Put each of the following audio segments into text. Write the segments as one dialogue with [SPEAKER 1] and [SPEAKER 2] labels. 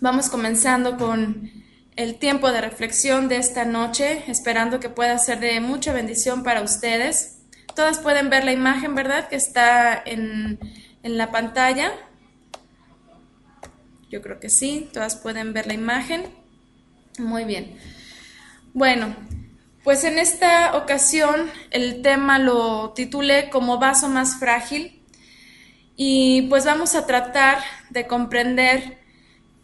[SPEAKER 1] Vamos comenzando con el tiempo de reflexión de esta noche, esperando que pueda ser de mucha bendición para ustedes. Todas pueden ver la imagen, ¿verdad? Que está en la pantalla. Yo creo que sí, todas pueden ver la imagen. Muy bien. Bueno, pues en esta ocasión el tema lo titulé como vaso más frágil y pues vamos a tratar de comprender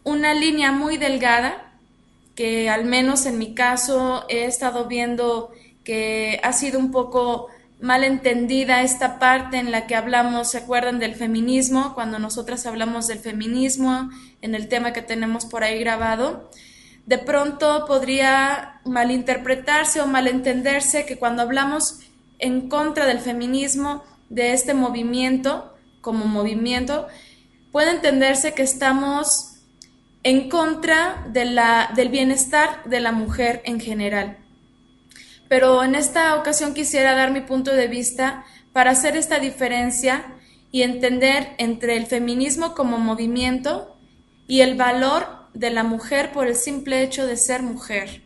[SPEAKER 1] una línea muy delgada que al menos en mi caso he estado viendo que ha sido un poco mal entendida esta parte en la que hablamos, ¿se acuerdan del feminismo? Cuando nosotras hablamos del feminismo en el tema que tenemos por ahí grabado, de pronto podría malinterpretarse o malentenderse que cuando hablamos en contra del feminismo, de este movimiento, como movimiento, puede entenderse que estamos en contra del bienestar de la mujer en general. Pero en esta ocasión quisiera dar mi punto de vista para hacer esta diferencia y entender entre el feminismo como movimiento y el valor de la mujer por el simple hecho de ser mujer.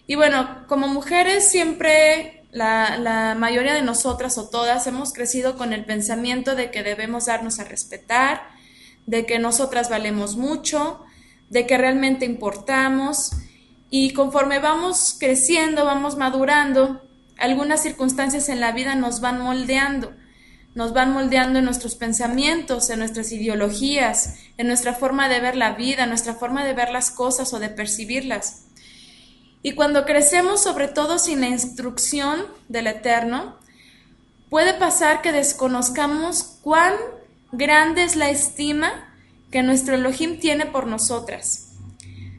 [SPEAKER 1] Y bueno, como mujeres siempre la mayoría de nosotras o todas hemos crecido con el pensamiento de que debemos darnos a respetar, de que nosotras valemos mucho, de que realmente importamos, y conforme vamos creciendo, vamos madurando, algunas circunstancias en la vida nos van moldeando en nuestros pensamientos, en nuestras ideologías, en nuestra forma de ver la vida, en nuestra forma de ver las cosas o de percibirlas. Y cuando crecemos, sobre todo sin la instrucción del Eterno, puede pasar que desconozcamos cuán grande es la estima que nuestro Elohim tiene por nosotras.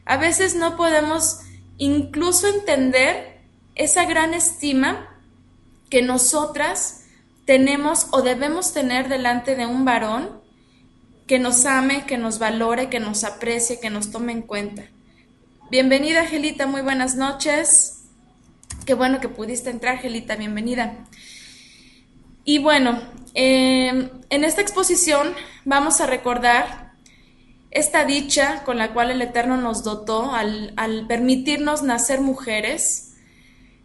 [SPEAKER 1] A veces no podemos incluso entender esa gran estima que nosotras tenemos o debemos tener delante de un varón que nos ame, que nos valore, que nos aprecie, que nos tome en cuenta. Bienvenida, Angelita, muy buenas noches. Qué bueno que pudiste entrar, Angelita, bienvenida. Y bueno, en esta exposición vamos a recordar esta dicha con la cual el Eterno nos dotó al permitirnos nacer mujeres.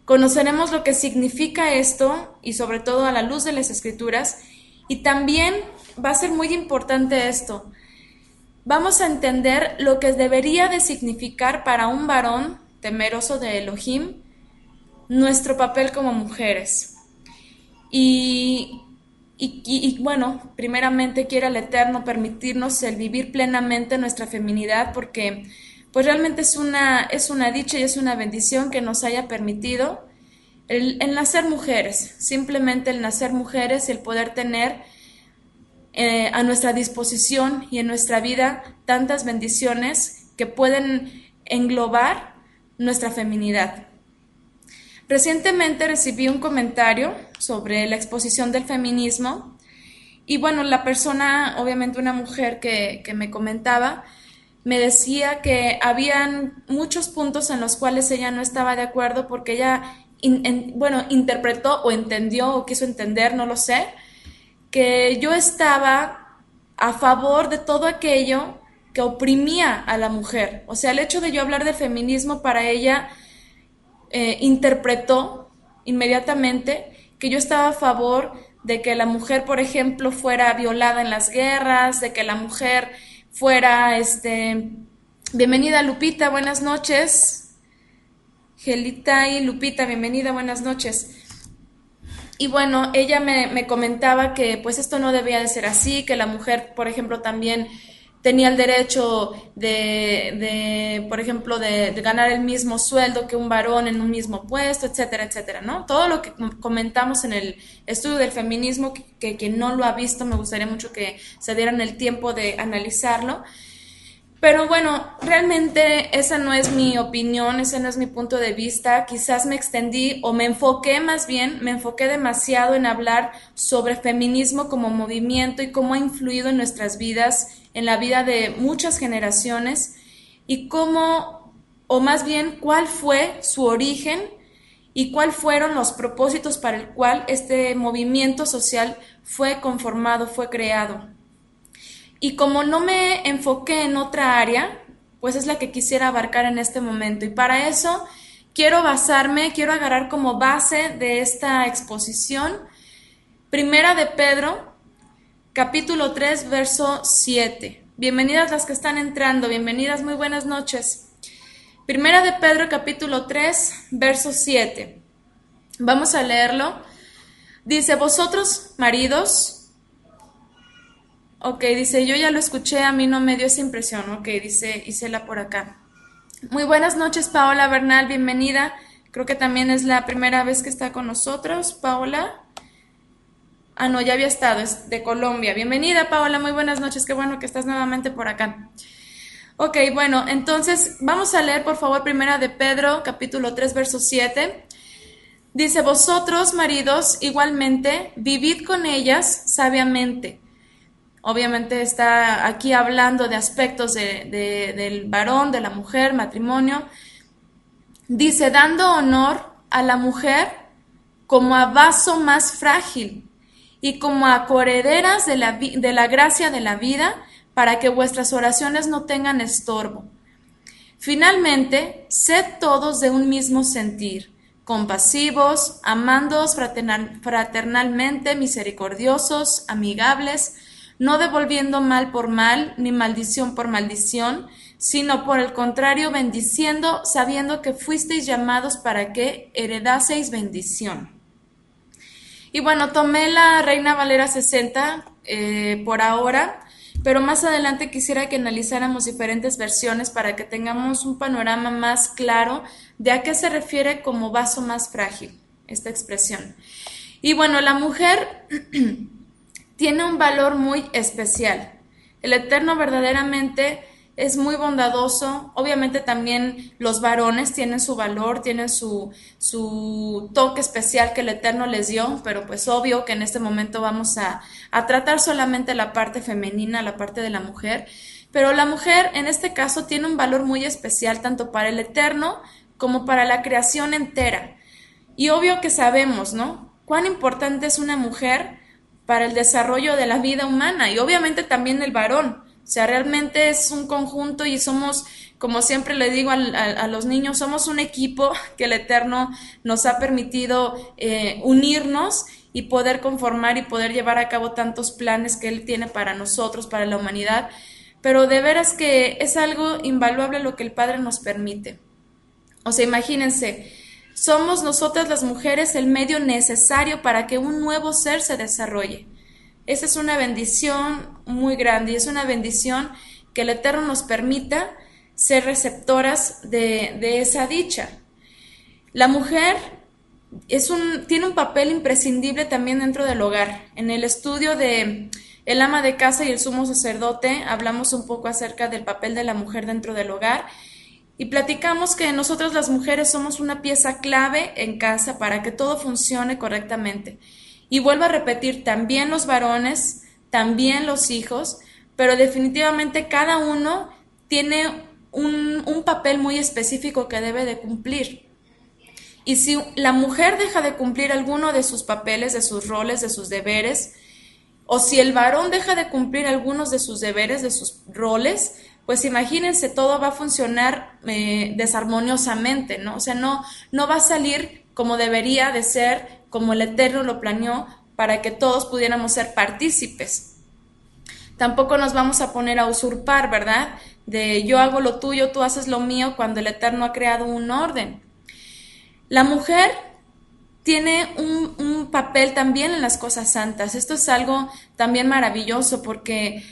[SPEAKER 1] Conoceremos lo que significa esto y sobre todo a la luz de las Escrituras. Y también va a ser muy importante esto. Vamos a entender lo que debería de significar para un varón temeroso de Elohim nuestro papel como mujeres. Y bueno, primeramente quiere el Eterno permitirnos el vivir plenamente nuestra feminidad, porque pues realmente es una dicha y es una bendición que nos haya permitido el nacer mujeres, simplemente el nacer mujeres, el poder tener a nuestra disposición y en nuestra vida tantas bendiciones que pueden englobar nuestra feminidad. Recientemente recibí un comentario sobre la exposición del feminismo y bueno, la persona, obviamente una mujer que me comentaba, me decía que habían muchos puntos en los cuales ella no estaba de acuerdo porque ella, bueno, interpretó o entendió o quiso entender, no lo sé, que yo estaba a favor de todo aquello que oprimía a la mujer. O sea, el hecho de yo hablar de feminismo para ella interpretó inmediatamente que yo estaba a favor de que la mujer, por ejemplo, fuera violada en las guerras, de que la mujer fuera, bienvenida Lupita, buenas noches. Gelita y Lupita, bienvenida, buenas noches. Y bueno, ella me comentaba que pues esto no debía de ser así, que la mujer, por ejemplo, también tenía el derecho por ejemplo, de ganar el mismo sueldo que un varón en un mismo puesto, etcétera, etcétera, ¿no? Todo lo que comentamos en el estudio del feminismo, que quien no lo ha visto, me gustaría mucho que se dieran el tiempo de analizarlo. Pero bueno, realmente esa no es mi opinión, ese no es mi punto de vista. Quizás me extendí o me enfoqué más bien, me enfoqué demasiado en hablar sobre feminismo como movimiento y cómo ha influido en nuestras vidas, en la vida de muchas generaciones y cómo, o más bien, cuál fue su origen y cuáles fueron los propósitos para el cual este movimiento social fue conformado, fue creado. Y como no me enfoqué en otra área, pues es la que quisiera abarcar en este momento. Y para eso quiero agarrar como base de esta exposición, Primera de Pedro, capítulo 3, verso 7. Bienvenidas las que están entrando, bienvenidas, muy buenas noches. Primera de Pedro, capítulo 3, verso 7. Vamos a leerlo. Dice, vosotros, maridos, dice, yo ya lo escuché, a mí no me dio esa impresión, dice Isela por acá. Muy buenas noches, Paola Bernal, bienvenida. Creo que también es la primera vez que está con nosotros, Paola. Ah, no, ya había estado, es de Colombia. Bienvenida, Paola, muy buenas noches, qué bueno que estás nuevamente por acá. Bueno, entonces vamos a leer, por favor, Primera de Pedro, capítulo 3, verso 7. Dice, vosotros, maridos, igualmente, vivid con ellas sabiamente. Obviamente está aquí hablando de aspectos del varón, de la mujer, matrimonio. Dice, dando honor a la mujer como a vaso más frágil y como a coherederas de la gracia de la vida, para que vuestras oraciones no tengan estorbo. Finalmente, sed todos de un mismo sentir, compasivos, amándoos fraternalmente, misericordiosos, amigables, no devolviendo mal por mal, ni maldición por maldición, sino por el contrario, bendiciendo, sabiendo que fuisteis llamados para que heredaseis bendición. Y bueno, tomé la Reina Valera 60 por ahora, pero más adelante quisiera que analizáramos diferentes versiones para que tengamos un panorama más claro de a qué se refiere como vaso más frágil, esta expresión. Y bueno, la mujer tiene un valor muy especial. El Eterno verdaderamente es muy bondadoso. Obviamente también los varones tienen su valor, tienen su toque especial que el Eterno les dio, pero pues obvio que en este momento vamos a tratar solamente la parte femenina, la parte de la mujer. Pero la mujer en este caso tiene un valor muy especial tanto para el Eterno como para la creación entera. Y obvio que sabemos, ¿no?, cuán importante es una mujer para el desarrollo de la vida humana y obviamente también el varón. O sea, realmente es un conjunto y somos, como siempre le digo a los niños, somos un equipo que el Eterno nos ha permitido unirnos y poder conformar y poder llevar a cabo tantos planes que Él tiene para nosotros, para la humanidad. Pero de veras que es algo invaluable lo que el Padre nos permite. O sea, imagínense, somos nosotras las mujeres el medio necesario para que un nuevo ser se desarrolle. Esa es una bendición muy grande y es una bendición que el Eterno nos permita ser receptoras de esa dicha. La mujer tiene un papel imprescindible también dentro del hogar. En el estudio de El ama de casa y el sumo sacerdote hablamos un poco acerca del papel de la mujer dentro del hogar y platicamos que nosotros las mujeres somos una pieza clave en casa para que todo funcione correctamente. Y vuelvo a repetir, también los varones, también los hijos, pero definitivamente cada uno tiene un papel muy específico que debe de cumplir. Y si la mujer deja de cumplir alguno de sus papeles, de sus roles, de sus deberes, o si el varón deja de cumplir algunos de sus deberes, de sus roles, pues imagínense, todo va a funcionar desarmoniosamente, ¿no? O sea, no va a salir como debería de ser, como el Eterno lo planeó, para que todos pudiéramos ser partícipes. Tampoco nos vamos a poner a usurpar, ¿verdad? De yo hago lo tuyo, tú haces lo mío, cuando el Eterno ha creado un orden. La mujer tiene un papel también en las cosas santas. Esto es algo también maravilloso porque,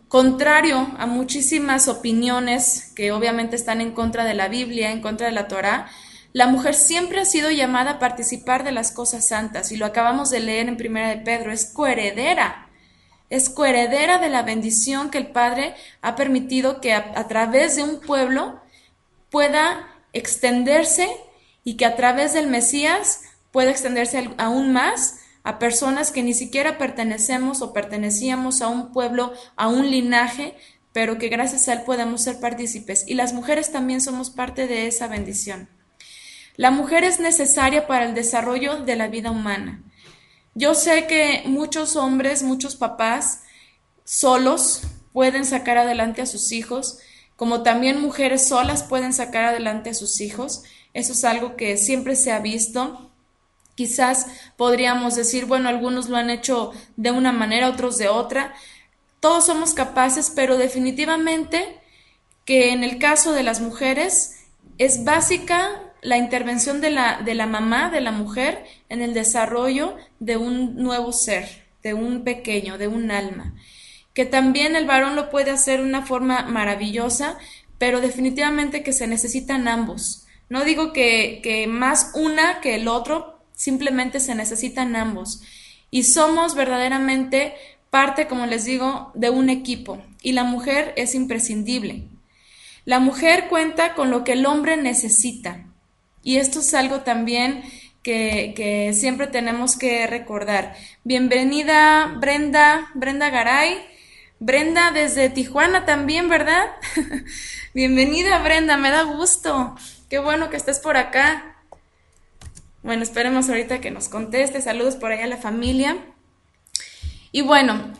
[SPEAKER 1] contrario a muchísimas opiniones que obviamente están en contra de la Biblia, en contra de la Torá, la mujer siempre ha sido llamada a participar de las cosas santas, y lo acabamos de leer en Primera de Pedro, es coheredera de la bendición que el Padre ha permitido que a través de un pueblo pueda extenderse y que a través del Mesías pueda extenderse aún más a personas que ni siquiera pertenecemos o pertenecíamos a un pueblo, a un linaje, pero que gracias a él podemos ser partícipes. Y las mujeres también somos parte de esa bendición. La mujer es necesaria para el desarrollo de la vida humana. Yo sé que muchos hombres, muchos papás solos pueden sacar adelante a sus hijos como también mujeres solas pueden sacar adelante a sus hijos. Eso es algo que siempre se ha visto. Quizás podríamos decir, bueno, algunos lo han hecho de una manera, otros de otra. Todos somos capaces, pero definitivamente que en el caso de las mujeres es básica la intervención de la mamá, de la mujer, en el desarrollo de un nuevo ser, de un pequeño, de un alma. Que también el varón lo puede hacer de una forma maravillosa, pero definitivamente que se necesitan ambos. No digo que más una que el otro, simplemente se necesitan ambos. Y somos verdaderamente parte, como les digo, de un equipo. Y la mujer es imprescindible. La mujer cuenta con lo que el hombre necesita. Y esto es algo también que siempre tenemos que recordar. Bienvenida Brenda Garay. Brenda desde Tijuana también, ¿verdad? Bienvenida Brenda, me da gusto. Qué bueno que estés por acá. Bueno, esperemos ahorita que nos conteste. Saludos por allá a la familia. Y bueno,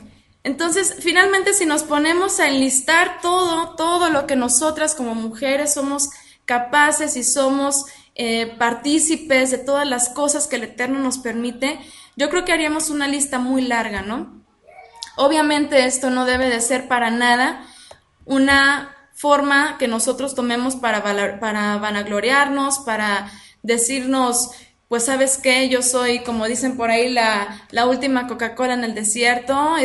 [SPEAKER 1] entonces finalmente si nos ponemos a enlistar todo lo que nosotras como mujeres somos capaces y somos partícipes de todas las cosas que el Eterno nos permite, yo creo que haríamos una lista muy larga, ¿no? Obviamente esto no debe de ser para nada una forma que nosotros tomemos para vanagloriarnos, para decirnos, pues sabes qué, yo soy, como dicen por ahí, la última Coca-Cola en el desierto,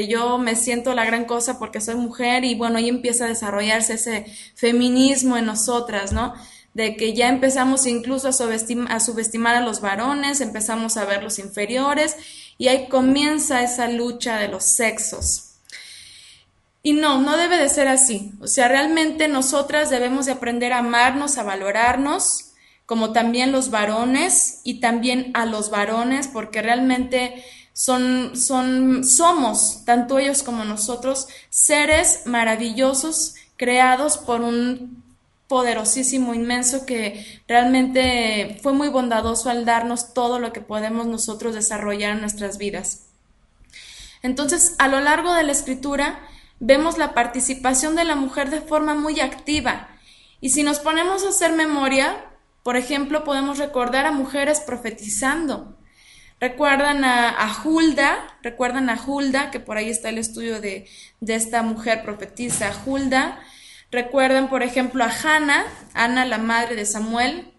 [SPEAKER 1] yo me siento la gran cosa porque soy mujer y bueno, ahí empieza a desarrollarse ese feminismo en nosotras, ¿no? De que ya empezamos incluso a subestimar a los varones, empezamos a verlos inferiores y ahí comienza esa lucha de los sexos. Y no debe de ser así. O sea, realmente nosotras debemos de aprender a amarnos, a valorarnos, como también los varones y también a los varones, porque realmente somos, tanto ellos como nosotros, seres maravillosos creados por un poderosísimo, inmenso, que realmente fue muy bondadoso al darnos todo lo que podemos nosotros desarrollar en nuestras vidas. Entonces, a lo largo de la escritura, vemos la participación de la mujer de forma muy activa. Y si nos ponemos a hacer memoria, por ejemplo, podemos recordar a mujeres profetizando. Recuerdan a Hulda, que por ahí está el estudio de esta mujer profetisa, Hulda. Recuerdan, por ejemplo, a Ana, la madre de Samuel.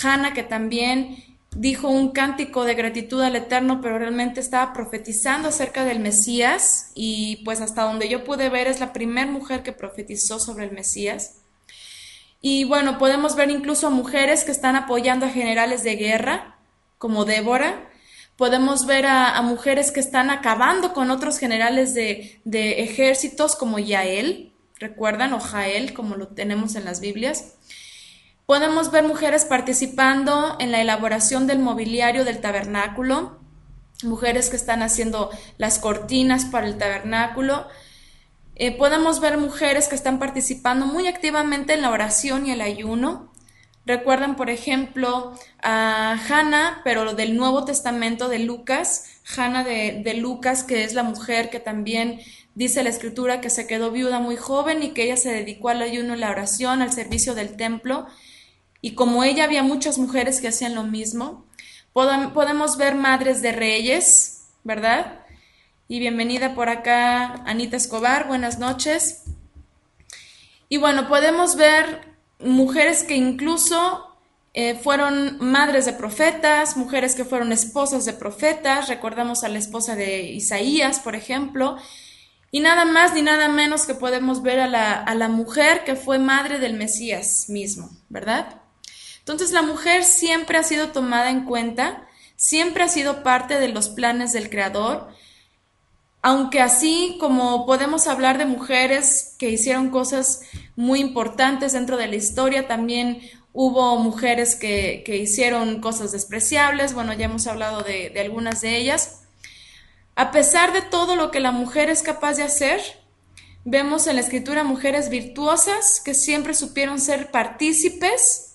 [SPEAKER 1] Hannah, que también dijo un cántico de gratitud al Eterno, pero realmente estaba profetizando acerca del Mesías, y pues hasta donde yo pude ver es la primera mujer que profetizó sobre el Mesías. Y bueno, podemos ver incluso a mujeres que están apoyando a generales de guerra, como Débora. Podemos ver a mujeres que están acabando con otros generales de ejércitos, como Yael, ¿recuerdan? O Jael, como lo tenemos en las Biblias. Podemos ver mujeres participando en la elaboración del mobiliario del tabernáculo, mujeres que están haciendo las cortinas para el tabernáculo. Podemos ver mujeres que están participando muy activamente en la oración y el ayuno. Recuerdan, por ejemplo, a Hannah, pero del Nuevo Testamento de Lucas, Hannah de Lucas, que es la mujer que también dice la Escritura que se quedó viuda muy joven y que ella se dedicó al ayuno y la oración, al servicio del templo. Y como ella, había muchas mujeres que hacían lo mismo. Podemos ver madres de reyes, ¿verdad? Y bienvenida por acá Anita Escobar, buenas noches. Y bueno, podemos ver mujeres que incluso fueron madres de profetas, mujeres que fueron esposas de profetas. Recordamos a la esposa de Isaías, por ejemplo. Y nada más ni nada menos que podemos ver a la mujer que fue madre del Mesías mismo, ¿verdad? Entonces la mujer siempre ha sido tomada en cuenta, siempre ha sido parte de los planes del Creador, aunque así como podemos hablar de mujeres que hicieron cosas muy importantes dentro de la historia, también hubo mujeres que hicieron cosas despreciables. Bueno, ya hemos hablado de algunas de ellas. A pesar de todo lo que la mujer es capaz de hacer, vemos en la Escritura mujeres virtuosas que siempre supieron ser partícipes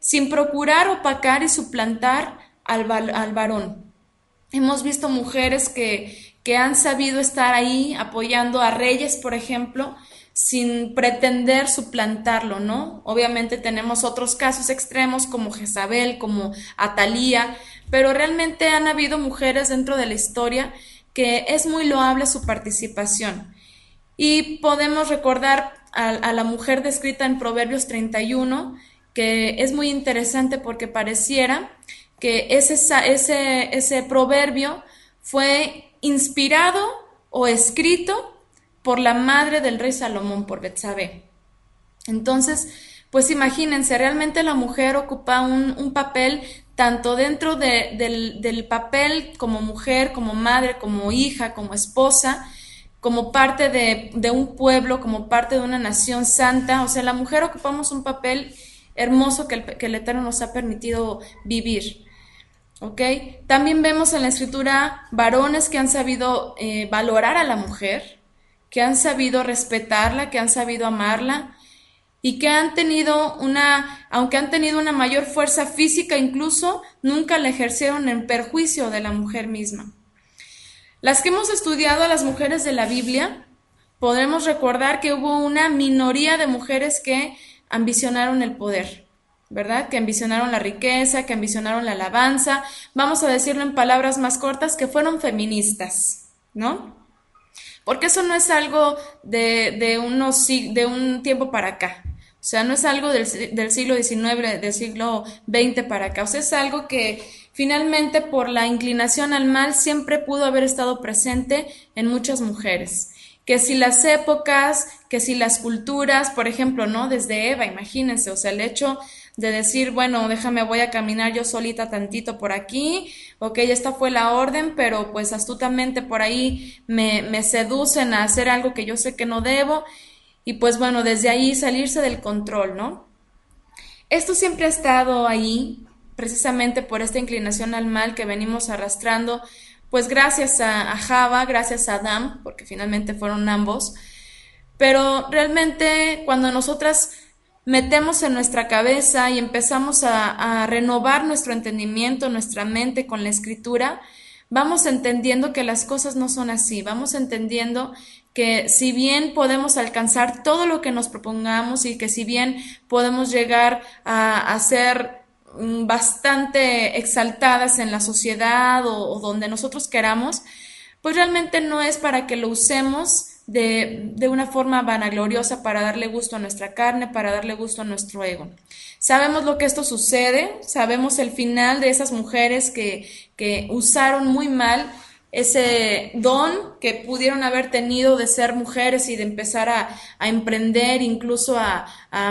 [SPEAKER 1] sin procurar opacar y suplantar al varón. Hemos visto mujeres que han sabido estar ahí apoyando a reyes, por ejemplo, sin pretender suplantarlo, ¿no? Obviamente tenemos otros casos extremos como Jezabel, como Atalía, pero realmente han habido mujeres dentro de la historia que es muy loable su participación. Y podemos recordar a la mujer descrita en Proverbios 31, que es muy interesante porque pareciera que ese proverbio fue inspirado o escrito por la madre del rey Salomón, por Betsabé. Entonces, pues imagínense, realmente la mujer ocupa un papel tanto dentro del papel como mujer, como madre, como hija, como esposa, como parte de un pueblo, como parte de una nación santa. O sea, la mujer ocupamos un papel hermoso que el Eterno nos ha permitido vivir. ¿Ok? También vemos en la escritura varones que han sabido valorar a la mujer, que han sabido respetarla, que han sabido amarla y que han tenido aunque han tenido una mayor fuerza física incluso, nunca la ejercieron en perjuicio de la mujer misma. Las que hemos estudiado a las mujeres de la Biblia, podremos recordar que hubo una minoría de mujeres que ambicionaron el poder, ¿verdad? Que ambicionaron la riqueza, que ambicionaron la alabanza, vamos a decirlo en palabras más cortas, que fueron feministas, ¿no? Porque eso no es algo de un tiempo para acá. O sea, no es algo del siglo XIX, del siglo XX para acá. O sea, es algo que finalmente por la inclinación al mal siempre pudo haber estado presente en muchas mujeres. Que si las épocas, que si las culturas, por ejemplo, ¿no? Desde Eva, imagínense, o sea, el hecho de decir, bueno, voy a caminar yo solita tantito por aquí, ok, esta fue la orden, pero pues astutamente por ahí me seducen a hacer algo que yo sé que no debo, y pues bueno, desde ahí salirse del control, ¿no? Esto siempre ha estado ahí, precisamente por esta inclinación al mal que venimos arrastrando, pues gracias a Java, gracias a Adán, porque finalmente fueron ambos, pero realmente cuando nosotras metemos en nuestra cabeza y empezamos a renovar nuestro entendimiento, nuestra mente con la escritura, vamos entendiendo que las cosas no son así, vamos entendiendo que si bien podemos alcanzar todo lo que nos propongamos y que si bien podemos llegar a ser bastante exaltadas en la sociedad o donde nosotros queramos, pues realmente no es para que lo usemos de una forma vanagloriosa para darle gusto a nuestra carne, para darle gusto a nuestro ego. Sabemos lo que esto sucede, sabemos el final de esas mujeres que usaron muy mal ese don que pudieron haber tenido de ser mujeres y de empezar a emprender, incluso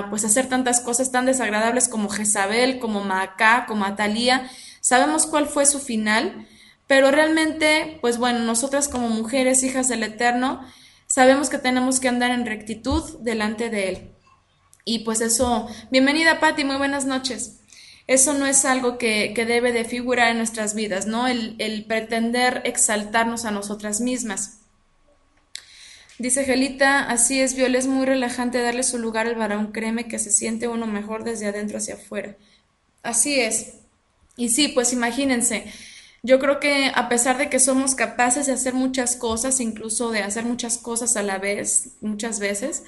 [SPEAKER 1] pues hacer tantas cosas tan desagradables como Jezabel, como Maacá, como Atalía. Sabemos cuál fue su final, pero realmente, pues bueno, nosotras como mujeres, hijas del Eterno, sabemos que tenemos que andar en rectitud delante de Él. Y pues eso, bienvenida Patti, muy buenas noches. Eso no es algo que debe de figurar en nuestras vidas, ¿no? El pretender exaltarnos a nosotras mismas. Dice Gelita, así es, Viola, es muy relajante darle su lugar al varón, créeme que se siente uno mejor desde adentro hacia afuera. Así es. Y sí, pues imagínense, yo creo que a pesar de que somos capaces de hacer muchas cosas, incluso de hacer muchas cosas a la vez, muchas veces,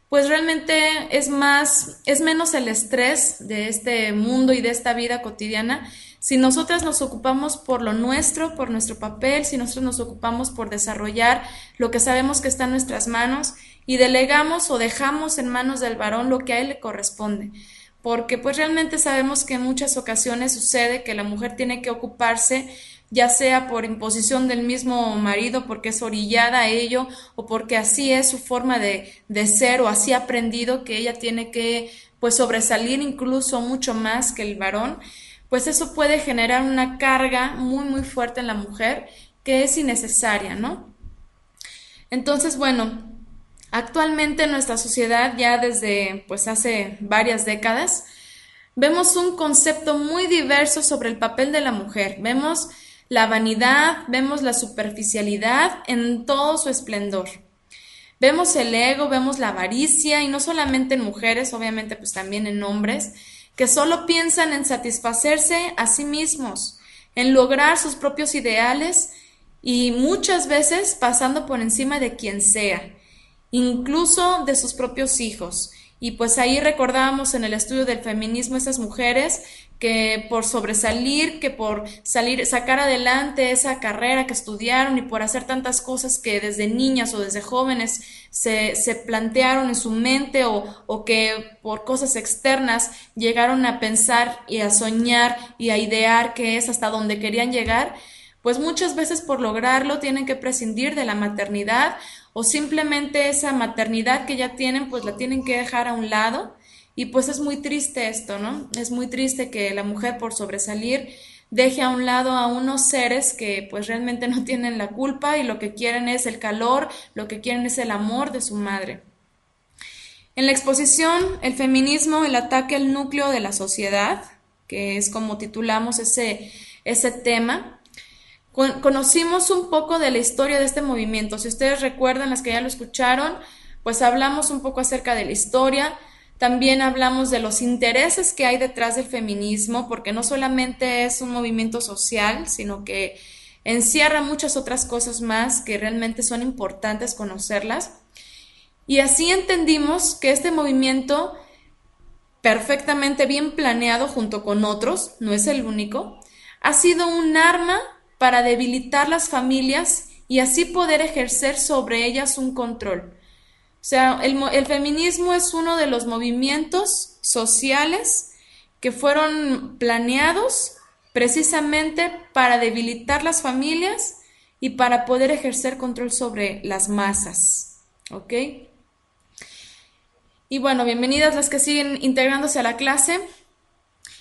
[SPEAKER 1] pues realmente es menos el estrés de este mundo y de esta vida cotidiana si nosotras nos ocupamos por lo nuestro, por nuestro papel, si nosotros nos ocupamos por desarrollar lo que sabemos que está en nuestras manos y delegamos o dejamos en manos del varón lo que a él le corresponde. Porque pues realmente sabemos que en muchas ocasiones sucede que la mujer tiene que ocuparse ya sea por imposición del mismo marido, porque es orillada a ello, o porque así es su forma de ser, o así ha aprendido que ella tiene que pues sobresalir incluso mucho más que el varón, pues eso puede generar una carga muy muy fuerte en la mujer que es innecesaria, ¿no? Entonces, bueno, actualmente en nuestra sociedad, ya desde pues hace varias décadas, vemos un concepto muy diverso sobre el papel de la mujer. Vemos la vanidad, vemos la superficialidad en todo su esplendor. Vemos el ego, vemos la avaricia, y no solamente en mujeres, obviamente pues también en hombres, que solo piensan en satisfacerse a sí mismos, en lograr sus propios ideales y muchas veces pasando por encima de quien sea. incluso de sus propios hijos. Y pues ahí recordábamos en el estudio del feminismo esas mujeres que por sobresalir, que por salir, sacar adelante esa carrera que estudiaron y por hacer tantas cosas que desde niñas o desde jóvenes se plantearon en su mente o que por cosas externas llegaron a pensar y a soñar y a idear que es hasta donde querían llegar, pues muchas veces por lograrlo tienen que prescindir de la maternidad o simplemente esa maternidad que ya tienen, pues la tienen que dejar a un lado. Y pues es muy triste esto, ¿no? Es muy triste que la mujer por sobresalir deje a un lado a unos seres que pues realmente no tienen la culpa y lo que quieren es el calor, lo que quieren es el amor de su madre. En la exposición, el feminismo, el ataque al núcleo de la sociedad, que es como titulamos ese tema, conocimos un poco de la historia de este movimiento. Si ustedes recuerdan, las que ya lo escucharon, pues hablamos un poco acerca de la historia. También hablamos de los intereses que hay detrás del feminismo, porque no solamente es un movimiento social, sino que encierra muchas otras cosas más que realmente son importantes conocerlas. Y así entendimos que este movimiento, perfectamente bien planeado junto con otros, no es el único, ha sido un arma para debilitar las familias y así poder ejercer sobre ellas un control. O sea, el feminismo es uno de los movimientos sociales que fueron planeados precisamente para debilitar las familias y para poder ejercer control sobre las masas. ¿Ok? Y bueno, bienvenidas las que siguen integrándose a la clase.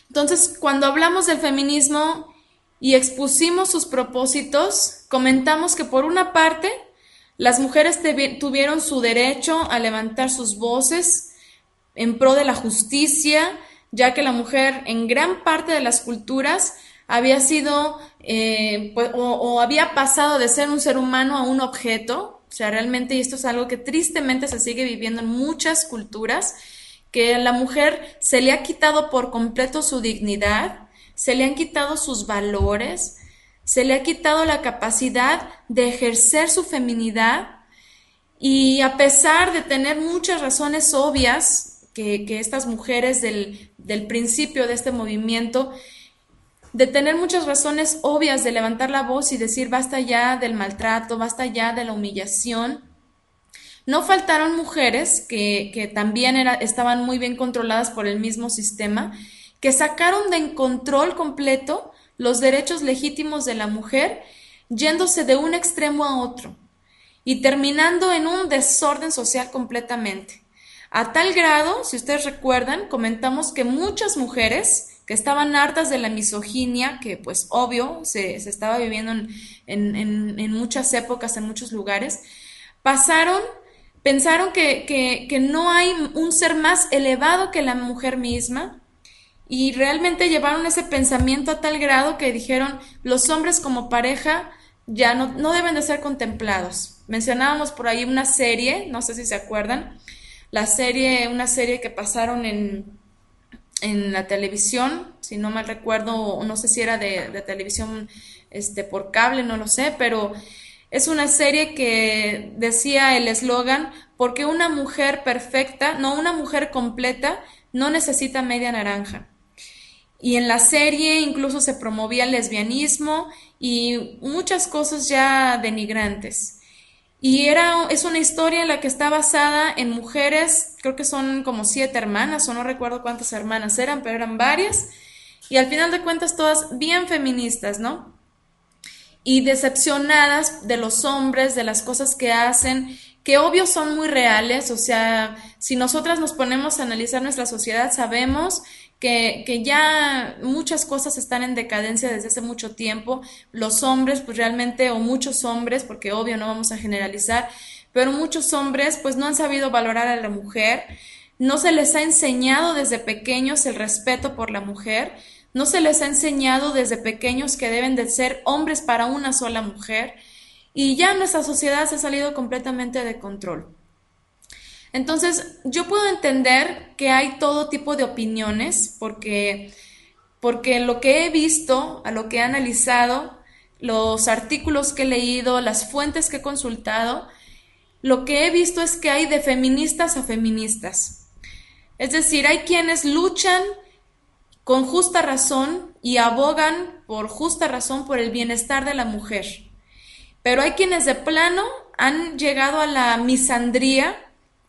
[SPEAKER 1] Entonces, cuando hablamos del feminismo y expusimos sus propósitos, comentamos que por una parte, las mujeres tuvieron su derecho a levantar sus voces en pro de la justicia, ya que la mujer en gran parte de las culturas había sido o había pasado de ser un ser humano a un objeto. O sea, realmente, y esto es algo que tristemente se sigue viviendo en muchas culturas, que a la mujer se le ha quitado por completo su dignidad, se le han quitado sus valores, se le ha quitado la capacidad de ejercer su feminidad y a pesar de tener muchas razones obvias que estas mujeres del principio de este movimiento, de tener muchas razones obvias de levantar la voz y decir basta ya del maltrato, basta ya de la humillación, no faltaron mujeres que también estaban muy bien controladas por el mismo sistema, que sacaron de control completo los derechos legítimos de la mujer, yéndose de un extremo a otro y terminando en un desorden social completamente. A tal grado, si ustedes recuerdan, comentamos que muchas mujeres que estaban hartas de la misoginia, que pues obvio se estaba viviendo en muchas épocas, en muchos lugares, pensaron que no hay un ser más elevado que la mujer misma, y realmente llevaron ese pensamiento a tal grado que dijeron los hombres como pareja ya no deben de ser contemplados. Mencionábamos por ahí una serie, no sé si se acuerdan, una serie que pasaron en la televisión, si no mal recuerdo, o no sé si era de televisión por cable, no lo sé, pero es una serie que decía el eslogan, porque una mujer perfecta, no, una mujer completa, no necesita media naranja. Y en la serie incluso se promovía el lesbianismo y muchas cosas ya denigrantes. Y es una historia en la que está basada en mujeres, creo que son como 7 hermanas, o no recuerdo cuántas hermanas eran, pero eran varias. Y al final de cuentas todas bien feministas, ¿no? Y decepcionadas de los hombres, de las cosas que hacen, que obvio son muy reales. O sea, si nosotras nos ponemos a analizar nuestra sociedad, sabemos que ya muchas cosas están en decadencia desde hace mucho tiempo. Los hombres, pues realmente, o muchos hombres, porque obvio no vamos a generalizar, pero muchos hombres pues no han sabido valorar a la mujer, no se les ha enseñado desde pequeños el respeto por la mujer, no se les ha enseñado desde pequeños que deben de ser hombres para una sola mujer, y ya nuestra sociedad se ha salido completamente de control. Entonces, yo puedo entender que hay todo tipo de opiniones, porque lo que he visto, a lo que he analizado, los artículos que he leído, las fuentes que he consultado, lo que he visto es que hay de feministas a feministas. Es decir, hay quienes luchan con justa razón y abogan por justa razón por el bienestar de la mujer. Pero hay quienes de plano han llegado a la misandría,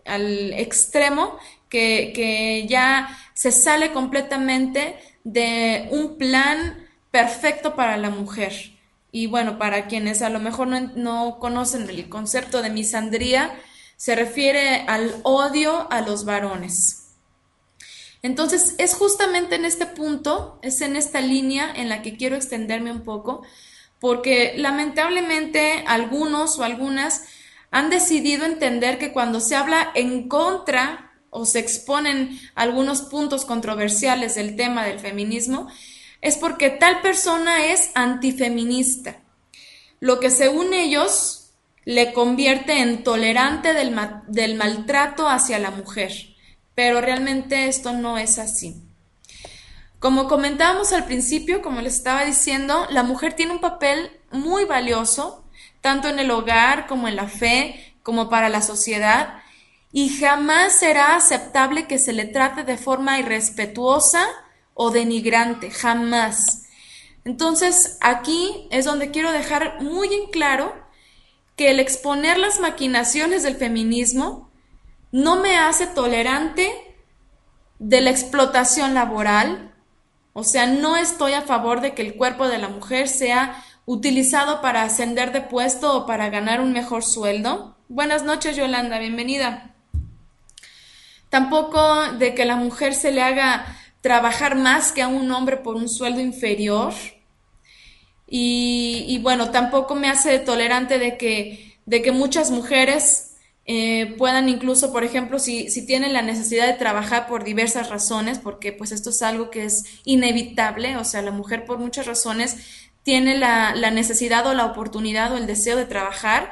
[SPEAKER 1] al extremo, que ya se sale completamente de un plan perfecto para la mujer. Y bueno, para quienes a lo mejor no conocen el concepto de misandría, se refiere al odio a los varones. Entonces, es justamente en este punto, es en esta línea en la que quiero extenderme un poco, porque lamentablemente algunos o algunas han decidido entender que cuando se habla en contra o se exponen algunos puntos controversiales del tema del feminismo, es porque tal persona es antifeminista, lo que según ellos le convierte en tolerante del maltrato hacia la mujer, pero realmente esto no es así. Como comentábamos al principio, como les estaba diciendo, la mujer tiene un papel muy valioso, tanto en el hogar como en la fe, como para la sociedad, y jamás será aceptable que se le trate de forma irrespetuosa o denigrante, jamás. Entonces, aquí es donde quiero dejar muy en claro que el exponer las maquinaciones del feminismo no me hace tolerante de la explotación laboral. O sea, no estoy a favor de que el cuerpo de la mujer sea utilizado para ascender de puesto o para ganar un mejor sueldo. Buenas noches, Yolanda, bienvenida. Tampoco de que la mujer se le haga trabajar más que a un hombre por un sueldo inferior. Y bueno, tampoco me hace tolerante de que muchas mujeres puedan incluso, por ejemplo, si tienen la necesidad de trabajar por diversas razones, porque pues esto es algo que es inevitable, o sea, la mujer por muchas razones tiene la necesidad o la oportunidad o el deseo de trabajar,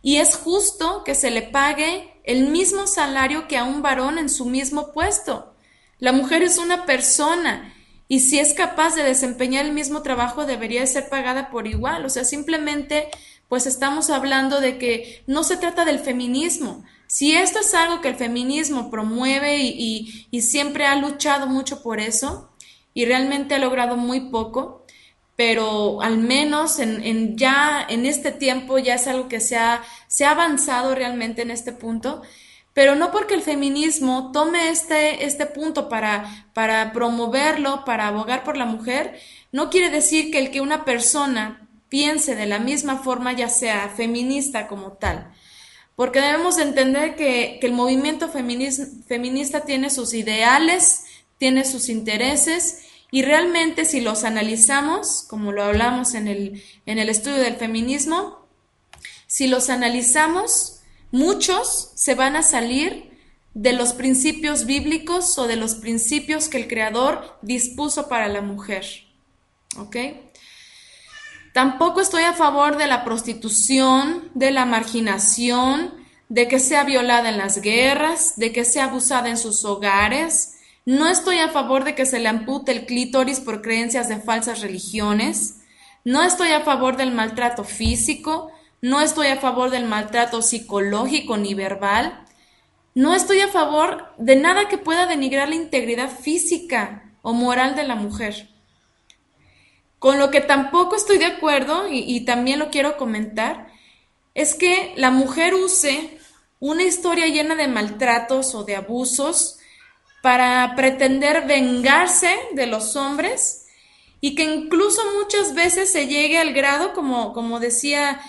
[SPEAKER 1] y es justo que se le pague el mismo salario que a un varón en su mismo puesto. La mujer es una persona y si es capaz de desempeñar el mismo trabajo debería ser pagada por igual. O sea, simplemente pues estamos hablando de que no se trata del feminismo. Si esto es algo que el feminismo promueve y siempre ha luchado mucho por eso y realmente ha logrado muy poco, pero al menos ya en este tiempo ya es algo que se ha avanzado realmente en este punto, pero no porque el feminismo tome este punto para promoverlo, para abogar por la mujer, no quiere decir que el que una persona piense de la misma forma ya sea feminista como tal, porque debemos entender que el movimiento feminista tiene sus ideales, tiene sus intereses, y realmente si los analizamos, como lo hablamos en el estudio del feminismo, si los analizamos, muchos se van a salir de los principios bíblicos o de los principios que el Creador dispuso para la mujer. ¿Ok? Tampoco estoy a favor de la prostitución, de la marginación, de que sea violada en las guerras, de que sea abusada en sus hogares. No estoy a favor de que se le ampute el clítoris por creencias de falsas religiones. No estoy a favor del maltrato físico. No estoy a favor del maltrato psicológico ni verbal. No estoy a favor de nada que pueda denigrar la integridad física o moral de la mujer. Con lo que tampoco estoy de acuerdo, y también lo quiero comentar, es que la mujer use una historia llena de maltratos o de abusos para pretender vengarse de los hombres y que incluso muchas veces se llegue al grado, como decía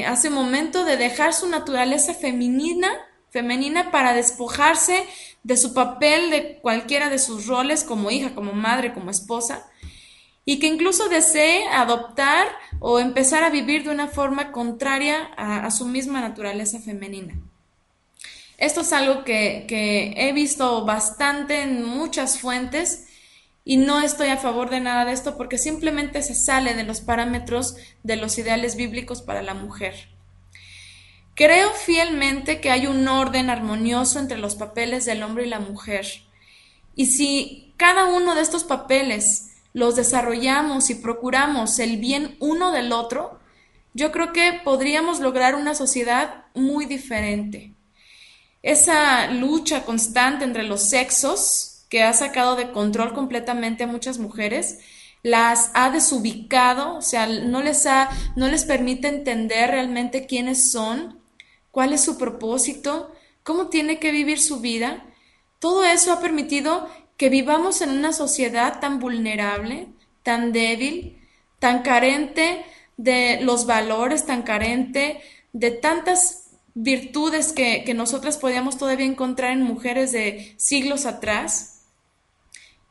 [SPEAKER 1] hace un momento, de dejar su naturaleza femenina para despojarse de su papel, de cualquiera de sus roles como hija, como madre, como esposa, y que incluso desee adoptar o empezar a vivir de una forma contraria a su misma naturaleza femenina. Esto es algo que he visto bastante en muchas fuentes y no estoy a favor de nada de esto porque simplemente se sale de los parámetros de los ideales bíblicos para la mujer. Creo fielmente que hay un orden armonioso entre los papeles del hombre y la mujer. Y si cada uno de estos papeles los desarrollamos y procuramos el bien uno del otro, yo creo que podríamos lograr una sociedad muy diferente. Esa lucha constante entre los sexos que ha sacado de control completamente a muchas mujeres, las ha desubicado, o sea, no les permite entender realmente quiénes son, cuál es su propósito, cómo tiene que vivir su vida. Todo eso ha permitido que vivamos en una sociedad tan vulnerable, tan débil, tan carente de los valores, tan carente de tantas virtudes que nosotras podíamos todavía encontrar en mujeres de siglos atrás,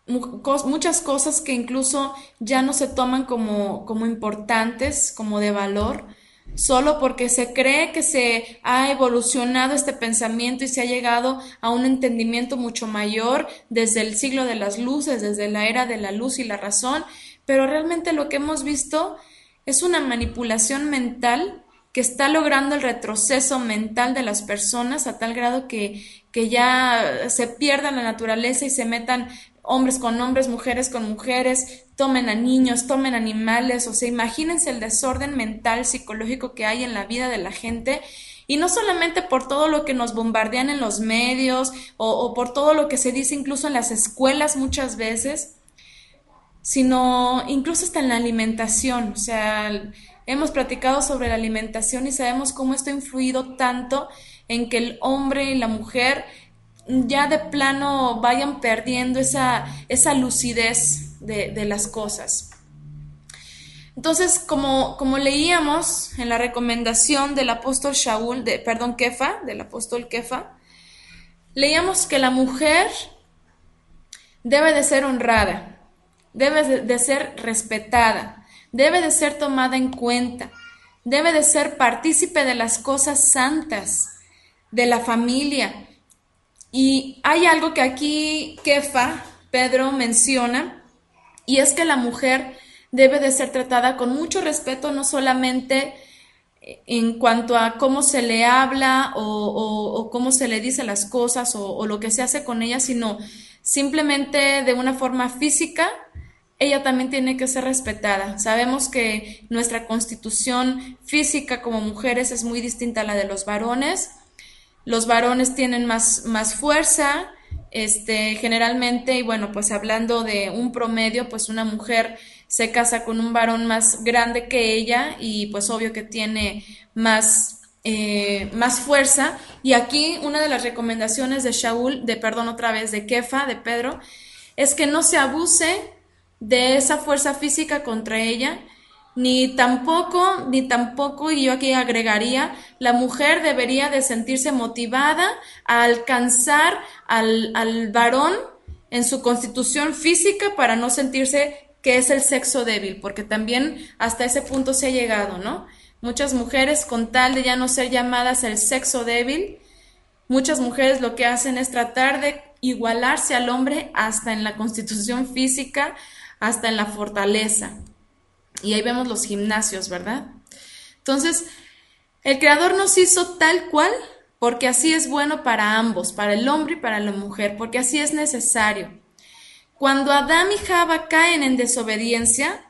[SPEAKER 1] muchas cosas que incluso ya no se toman como importantes, como de valor, solo porque se cree que se ha evolucionado este pensamiento y se ha llegado a un entendimiento mucho mayor desde el siglo de las luces, desde la era de la luz y la razón, pero realmente lo que hemos visto es una manipulación mental que está logrando el retroceso mental de las personas a tal grado que ya se pierda la naturaleza y se metan hombres con hombres, mujeres con mujeres, tomen a niños, tomen animales, o sea, imagínense el desorden mental, psicológico que hay en la vida de la gente, y no solamente por todo lo que nos bombardean en los medios o por todo lo que se dice incluso en las escuelas muchas veces, sino incluso hasta en la alimentación. O sea, hemos platicado sobre la alimentación y sabemos cómo esto ha influido tanto en que el hombre y la mujer ya de plano vayan perdiendo esa lucidez de las cosas. Entonces, como leíamos en la recomendación del apóstol Shaul, Kefa, del apóstol Kefa, leíamos que la mujer debe de ser honrada, debe de ser respetada, debe de ser tomada en cuenta, debe de ser partícipe de las cosas santas, de la familia. Y hay algo que aquí Kefa, Pedro, menciona, y es que la mujer debe de ser tratada con mucho respeto, no solamente en cuanto a cómo se le habla o cómo se le dice las cosas o lo que se hace con ella, sino simplemente de una forma física, ella también tiene que ser respetada. Sabemos que nuestra constitución física como mujeres es muy distinta a la de los varones. Los varones tienen más fuerza, generalmente, y bueno, pues hablando de un promedio, pues una mujer se casa con un varón más grande que ella y pues obvio que tiene más fuerza. Y aquí una de las recomendaciones de Shaul, de Kefa, de Pedro, es que no se abuse de esa fuerza física contra ella, ni tampoco, y yo aquí agregaría, la mujer debería de sentirse motivada a alcanzar al varón en su constitución física para no sentirse que es el sexo débil, porque también hasta ese punto se ha llegado, ¿no? Muchas mujeres, con tal de ya no ser llamadas el sexo débil, muchas mujeres lo que hacen es tratar de igualarse al hombre hasta en la constitución física, hasta en la fortaleza. Y ahí vemos los gimnasios, ¿verdad? Entonces, el Creador nos hizo tal cual, porque así es bueno para ambos, para el hombre y para la mujer, porque así es necesario. Cuando Adán y Java caen en desobediencia,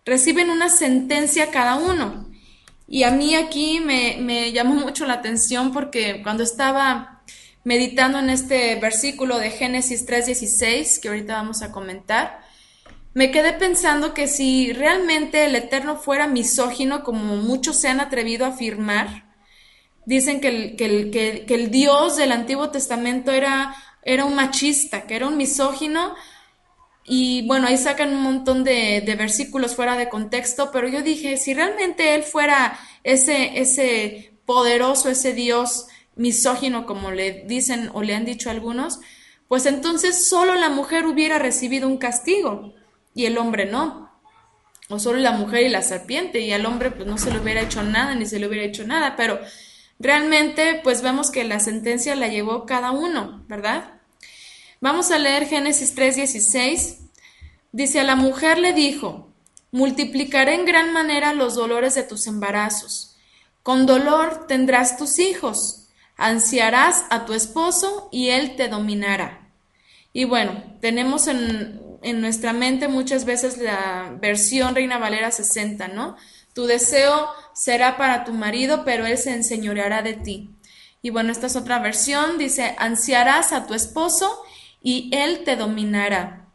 [SPEAKER 1] reciben una sentencia cada uno. Y a mí aquí me llamó mucho la atención porque cuando estaba meditando en este versículo de Génesis 3:16, que ahorita vamos a comentar, me quedé pensando que si realmente el Eterno fuera misógino, como muchos se han atrevido a afirmar, dicen que el Dios del Antiguo Testamento era un machista, que era un misógino, y bueno, ahí sacan un montón de versículos fuera de contexto, pero yo dije, si realmente él fuera ese poderoso, ese Dios misógino, como le dicen o le han dicho algunos, pues entonces solo la mujer hubiera recibido un castigo y el hombre no, o solo la mujer y la serpiente, y al hombre pues no se le hubiera hecho nada ni se le hubiera hecho nada, pero realmente pues vemos que la sentencia la llevó cada uno, ¿verdad? Vamos a leer Génesis 3:16. Dice, a la mujer le dijo, multiplicaré en gran manera los dolores de tus embarazos. Con dolor tendrás tus hijos, ansiarás a tu esposo y él te dominará. Y bueno, tenemos en nuestra mente muchas veces la versión Reina Valera 60, ¿no? Tu deseo será para tu marido, pero él se enseñoreará de ti. Y bueno, esta es otra versión, dice, ansiarás a tu esposo y él te dominará.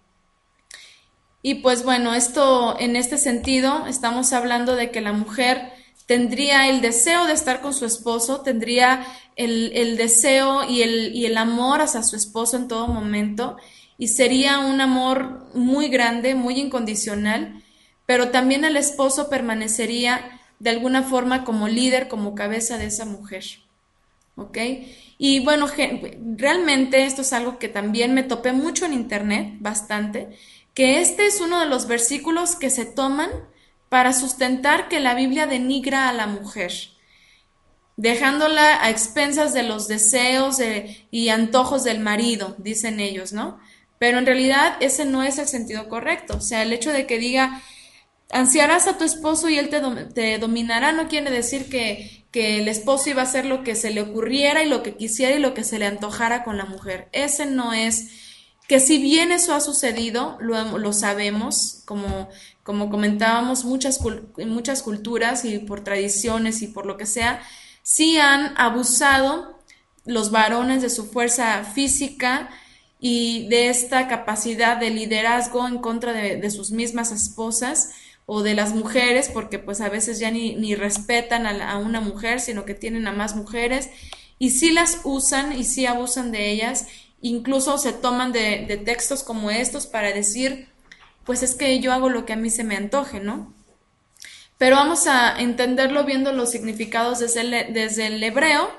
[SPEAKER 1] Y pues bueno, esto en este sentido estamos hablando de que la mujer tendría el deseo de estar con su esposo, tendría el deseo y el amor hacia su esposo en todo momento, y sería un amor muy grande, muy incondicional, pero también el esposo permanecería de alguna forma como líder, como cabeza de esa mujer. ¿Ok? Y bueno, realmente esto es algo que también me topé mucho en internet, bastante, que este es uno de los versículos que se toman para sustentar que la Biblia denigra a la mujer, dejándola a expensas de los deseos y antojos del marido, dicen ellos, ¿no? Pero en realidad ese no es el sentido correcto. O sea, el hecho de que diga, ansiarás a tu esposo y él te dominará, no quiere decir que el esposo iba a hacer lo que se le ocurriera y lo que quisiera y lo que se le antojara con la mujer. Ese no es, que si bien eso ha sucedido, lo sabemos, como comentábamos, en muchas culturas y por tradiciones y por lo que sea, sí han abusado los varones de su fuerza física y de esta capacidad de liderazgo en contra de sus mismas esposas o de las mujeres, porque pues a veces ya ni respetan a una mujer, sino que tienen a más mujeres, y sí las usan y sí abusan de ellas, incluso se toman de textos como estos para decir, pues es que yo hago lo que a mí se me antoje, ¿no? Pero vamos a entenderlo viendo los significados desde el hebreo.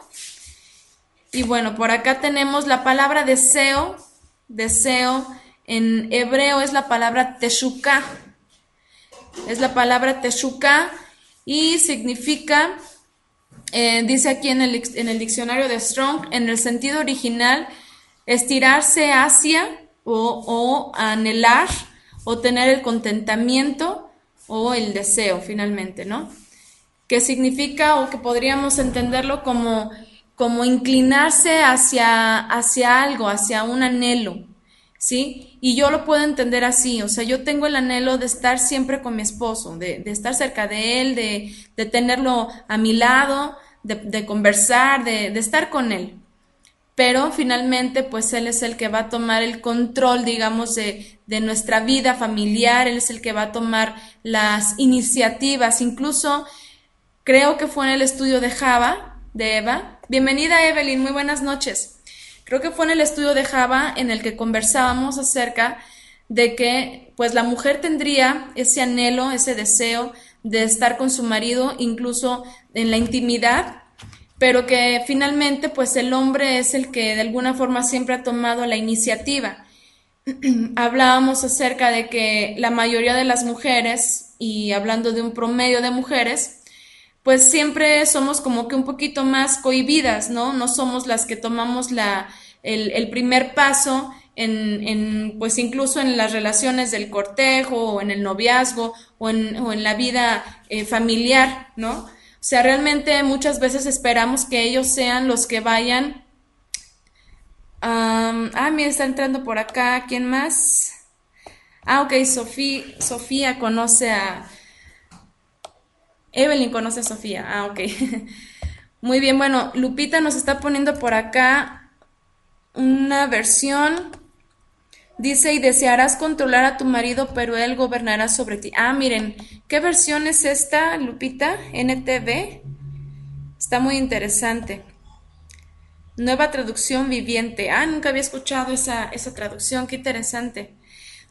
[SPEAKER 1] Y bueno, por acá tenemos la palabra deseo. Deseo en hebreo es la palabra teshuka. Es la palabra teshuka y significa, dice aquí en el diccionario de Strong, en el sentido original, estirarse hacia o anhelar o tener el contentamiento o el deseo finalmente, ¿no? Que significa o que podríamos entenderlo como inclinarse hacia algo, hacia un anhelo, ¿sí? Y yo lo puedo entender así, o sea, yo tengo el anhelo de estar siempre con mi esposo, de estar cerca de él, de tenerlo a mi lado, de conversar, de estar con él. Pero finalmente, pues él es el que va a tomar el control, digamos, de nuestra vida familiar, él es el que va a tomar las iniciativas, incluso creo que fue en el estudio de Java, de Eva. Bienvenida, Evelyn, muy buenas noches. Creo que fue en el estudio de Java en el que conversábamos acerca de que pues la mujer tendría ese anhelo, ese deseo de estar con su marido, incluso en la intimidad, pero que finalmente pues el hombre es el que de alguna forma siempre ha tomado la iniciativa. Hablábamos acerca de que la mayoría de las mujeres, y hablando de un promedio de mujeres, pues siempre somos como que un poquito más cohibidas, ¿no? No somos las que tomamos el primer paso pues incluso en las relaciones del cortejo o en el noviazgo o en la vida familiar, ¿no? O sea, realmente muchas veces esperamos que ellos sean los que vayan. Mira, está entrando por acá. ¿Quién más? Ok, Sofía conoce a... Evelyn conoce a Sofía. Ok. Muy bien, bueno, Lupita nos está poniendo por acá una versión. Dice, y desearás controlar a tu marido, pero él gobernará sobre ti. Miren, ¿qué versión es esta, Lupita? NTV. Está muy interesante. Nueva traducción viviente. Nunca había escuchado esa traducción. Qué interesante.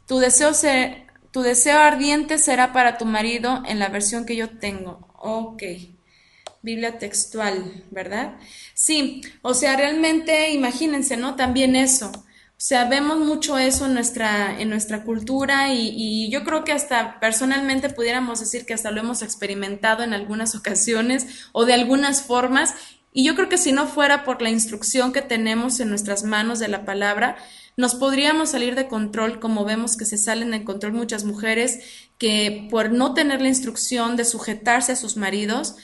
[SPEAKER 1] Tu deseo ardiente será para tu marido en la versión que yo tengo. Ok. Biblia textual, ¿verdad? Sí, o sea, realmente imagínense, ¿no? También eso. O sea, vemos mucho eso en nuestra cultura y yo creo que hasta personalmente pudiéramos decir que hasta lo hemos experimentado en algunas ocasiones o de algunas formas. Y yo creo que si no fuera por la instrucción que tenemos en nuestras manos de la palabra, nos podríamos salir de control, como vemos que se salen de control muchas mujeres que por no tener la instrucción de sujetarse a sus maridos,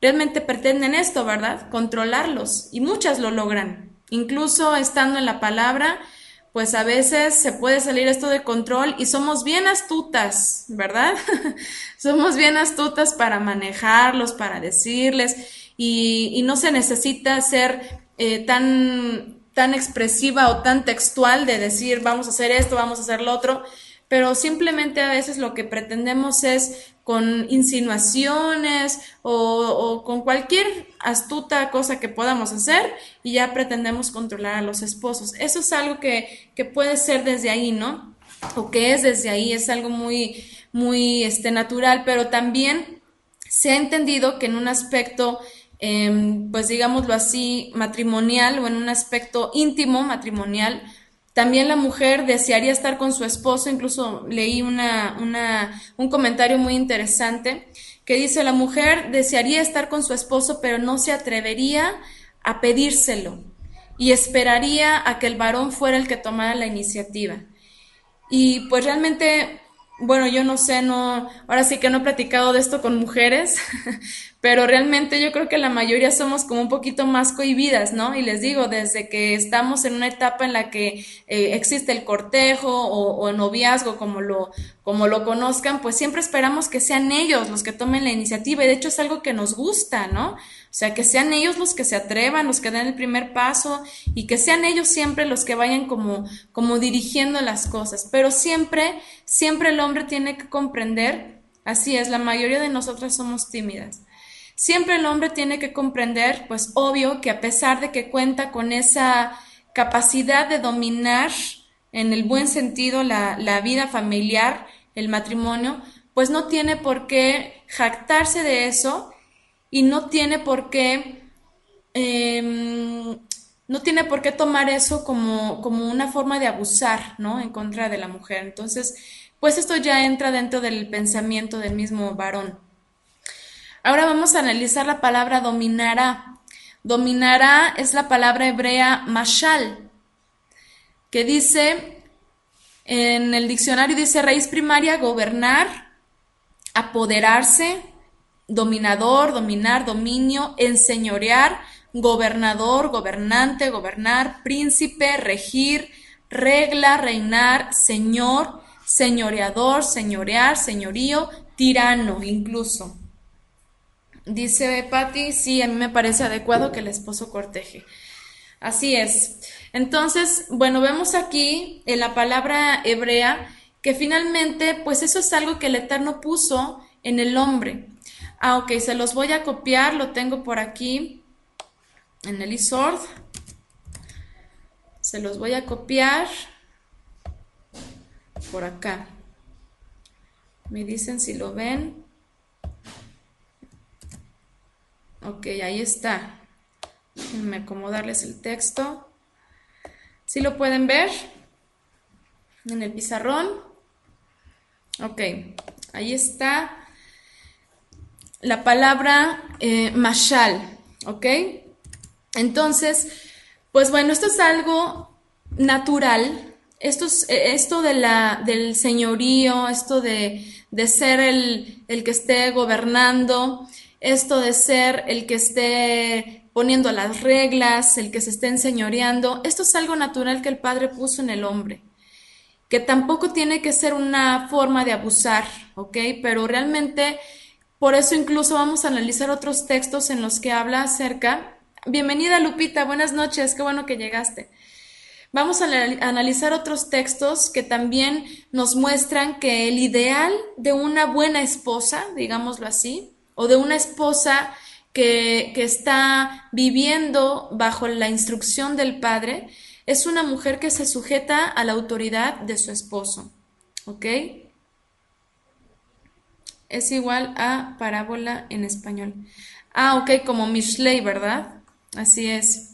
[SPEAKER 1] realmente pretenden esto, ¿verdad? Controlarlos. Y muchas lo logran. Incluso estando en la palabra, pues a veces se puede salir esto de control y somos bien astutas, ¿verdad? Somos bien astutas para manejarlos, para decirles, y no se necesita ser tan expresiva o tan textual de decir vamos a hacer esto, vamos a hacer lo otro, pero simplemente a veces lo que pretendemos es con insinuaciones o con cualquier astuta cosa que podamos hacer y ya pretendemos controlar a los esposos. Eso es algo que puede ser desde ahí, ¿no? O que es desde ahí, es algo muy natural, pero también se ha entendido que en un aspecto, pues digámoslo así, matrimonial o en un aspecto íntimo matrimonial, también la mujer desearía estar con su esposo. Incluso leí un comentario muy interesante que dice: la mujer desearía estar con su esposo, pero no se atrevería a pedírselo y esperaría a que el varón fuera el que tomara la iniciativa. Y pues realmente, bueno, yo no sé, no, ahora sí que no he platicado de esto con mujeres, pero realmente yo creo que la mayoría somos como un poquito más cohibidas, ¿no? Y les digo, desde que estamos en una etapa en la que existe el cortejo o el noviazgo, como lo conozcan, pues siempre esperamos que sean ellos los que tomen la iniciativa, y de hecho es algo que nos gusta, ¿no? O sea, que sean ellos los que se atrevan, los que den el primer paso, y que sean ellos siempre los que vayan como dirigiendo las cosas. Pero siempre el hombre tiene que comprender, así es, la mayoría de nosotras somos tímidas. Siempre el hombre tiene que comprender, pues obvio, que a pesar de que cuenta con esa capacidad de dominar en el buen sentido la vida familiar, el matrimonio, pues no tiene por qué jactarse de eso, y no tiene por qué tomar eso como una forma de abusar, ¿no? En contra de la mujer. Entonces, pues esto ya entra dentro del pensamiento del mismo varón. Ahora vamos a analizar la palabra dominará. Dominará es la palabra hebrea mashal, que dice, en el diccionario dice raíz primaria: gobernar, apoderarse, dominador, dominar, dominio, enseñorear, gobernador, gobernante, gobernar, príncipe, regir, regla, reinar, señor, señoreador, señorear, señorío, tirano incluso. Dice Patti: sí, a mí me parece adecuado que el esposo corteje. Así es. Entonces, bueno, vemos aquí en la palabra hebrea que finalmente, pues eso es algo que el Eterno puso en el hombre. Ah, ok, se los voy a copiar, lo tengo por aquí en el ISORD. Se los voy a copiar por acá. Me dicen si lo ven. Ok, ahí está. Déjenme acomodarles el texto. ¿Sí lo pueden ver? En el pizarrón. Ok, ahí está la palabra mashal, ¿ok? Entonces, pues bueno, esto es algo natural. Esto del señorío, esto de ser el que esté gobernando, esto de ser el que esté poniendo las reglas, el que se esté enseñoreando, esto es algo natural que el Padre puso en el hombre, que tampoco tiene que ser una forma de abusar, ¿ok? Pero realmente, por eso incluso vamos a analizar otros textos en los que habla acerca. Bienvenida, Lupita, buenas noches, qué bueno que llegaste. Vamos a analizar otros textos que también nos muestran que el ideal de una buena esposa, digámoslo así, o de una esposa que está viviendo bajo la instrucción del Padre, es una mujer que se sujeta a la autoridad de su esposo, ¿ok? Es igual a parábola en español. Ah, ok, como Mishlei, ¿verdad? Así es.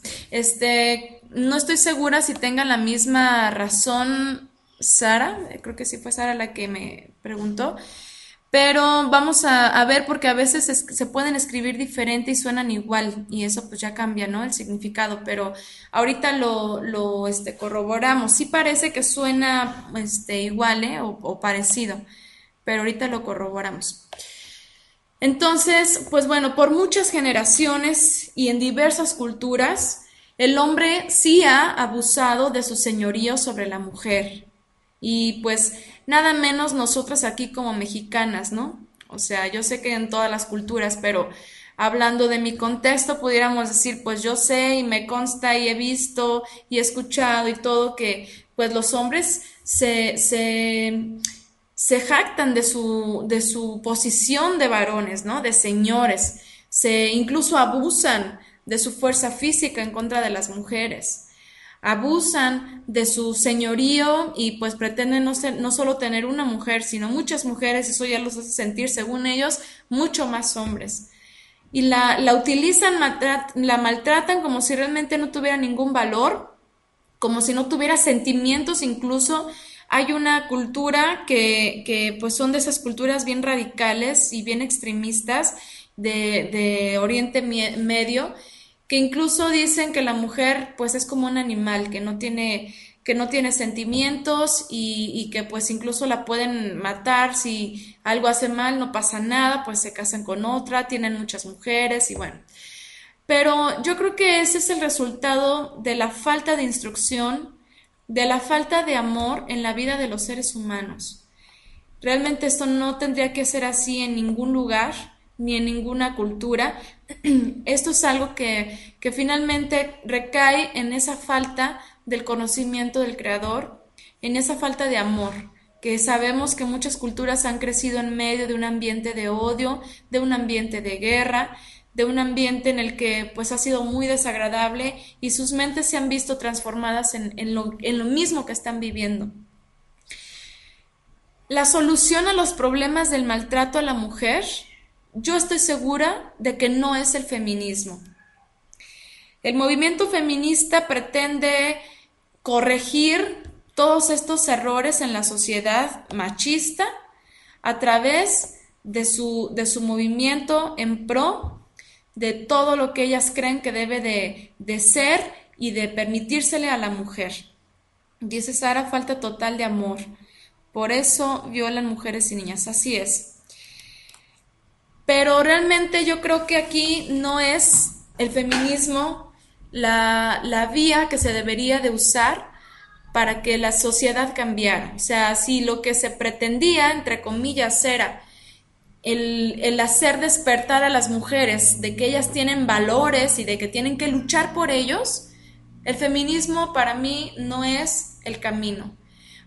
[SPEAKER 1] No estoy segura si tenga la misma razón Sara, creo que sí fue Sara la que me preguntó, pero vamos a ver, porque a veces se pueden escribir diferente y suenan igual, y eso pues ya cambia, ¿no? El significado, pero ahorita lo corroboramos. Sí parece que suena igual, ¿eh? O parecido, pero ahorita lo corroboramos. Entonces, pues bueno, por muchas generaciones y en diversas culturas, el hombre sí ha abusado de su señorío sobre la mujer. Y pues nada menos nosotras aquí como mexicanas, ¿no? O sea, yo sé que en todas las culturas, pero hablando de mi contexto, pudiéramos decir, pues yo sé y me consta y he visto y he escuchado y todo que pues los hombres se jactan de su posición de varones, ¿no? De señores. Se incluso abusan de su fuerza física en contra de las mujeres. Abusan de su señorío y pues pretenden no solo tener una mujer, sino muchas mujeres, eso ya los hace sentir, según ellos, mucho más hombres. Y la utilizan, la maltratan como si realmente no tuviera ningún valor, como si no tuviera sentimientos. Incluso hay una cultura que pues son de esas culturas bien radicales y bien extremistas de Oriente Medio, que incluso dicen que la mujer pues es como un animal, que no tiene sentimientos y que pues incluso la pueden matar si algo hace mal, no pasa nada, pues se casan con otra, tienen muchas mujeres y bueno. Pero yo creo que ese es el resultado de la falta de instrucción, de la falta de amor en la vida de los seres humanos. Realmente esto no tendría que ser así en ningún lugar ni en ninguna cultura. Esto es algo que finalmente recae en esa falta del conocimiento del Creador, en esa falta de amor, que sabemos que muchas culturas han crecido en medio de un ambiente de odio, de un ambiente de guerra, de un ambiente en el que pues ha sido muy desagradable y sus mentes se han visto transformadas en lo mismo que están viviendo. La solución a los problemas del maltrato a la mujer, yo estoy segura de que no es el feminismo. El movimiento feminista pretende corregir todos estos errores en la sociedad machista a través de su movimiento en pro de todo lo que ellas creen que debe de ser y de permitírsele a la mujer. Dice Sara, falta total de amor. Por eso violan mujeres y niñas. Así es. Pero realmente yo creo que aquí no es el feminismo la vía que se debería de usar para que la sociedad cambiara. O sea, si lo que se pretendía, entre comillas, era el hacer despertar a las mujeres de que ellas tienen valores y de que tienen que luchar por ellos, el feminismo para mí no es el camino.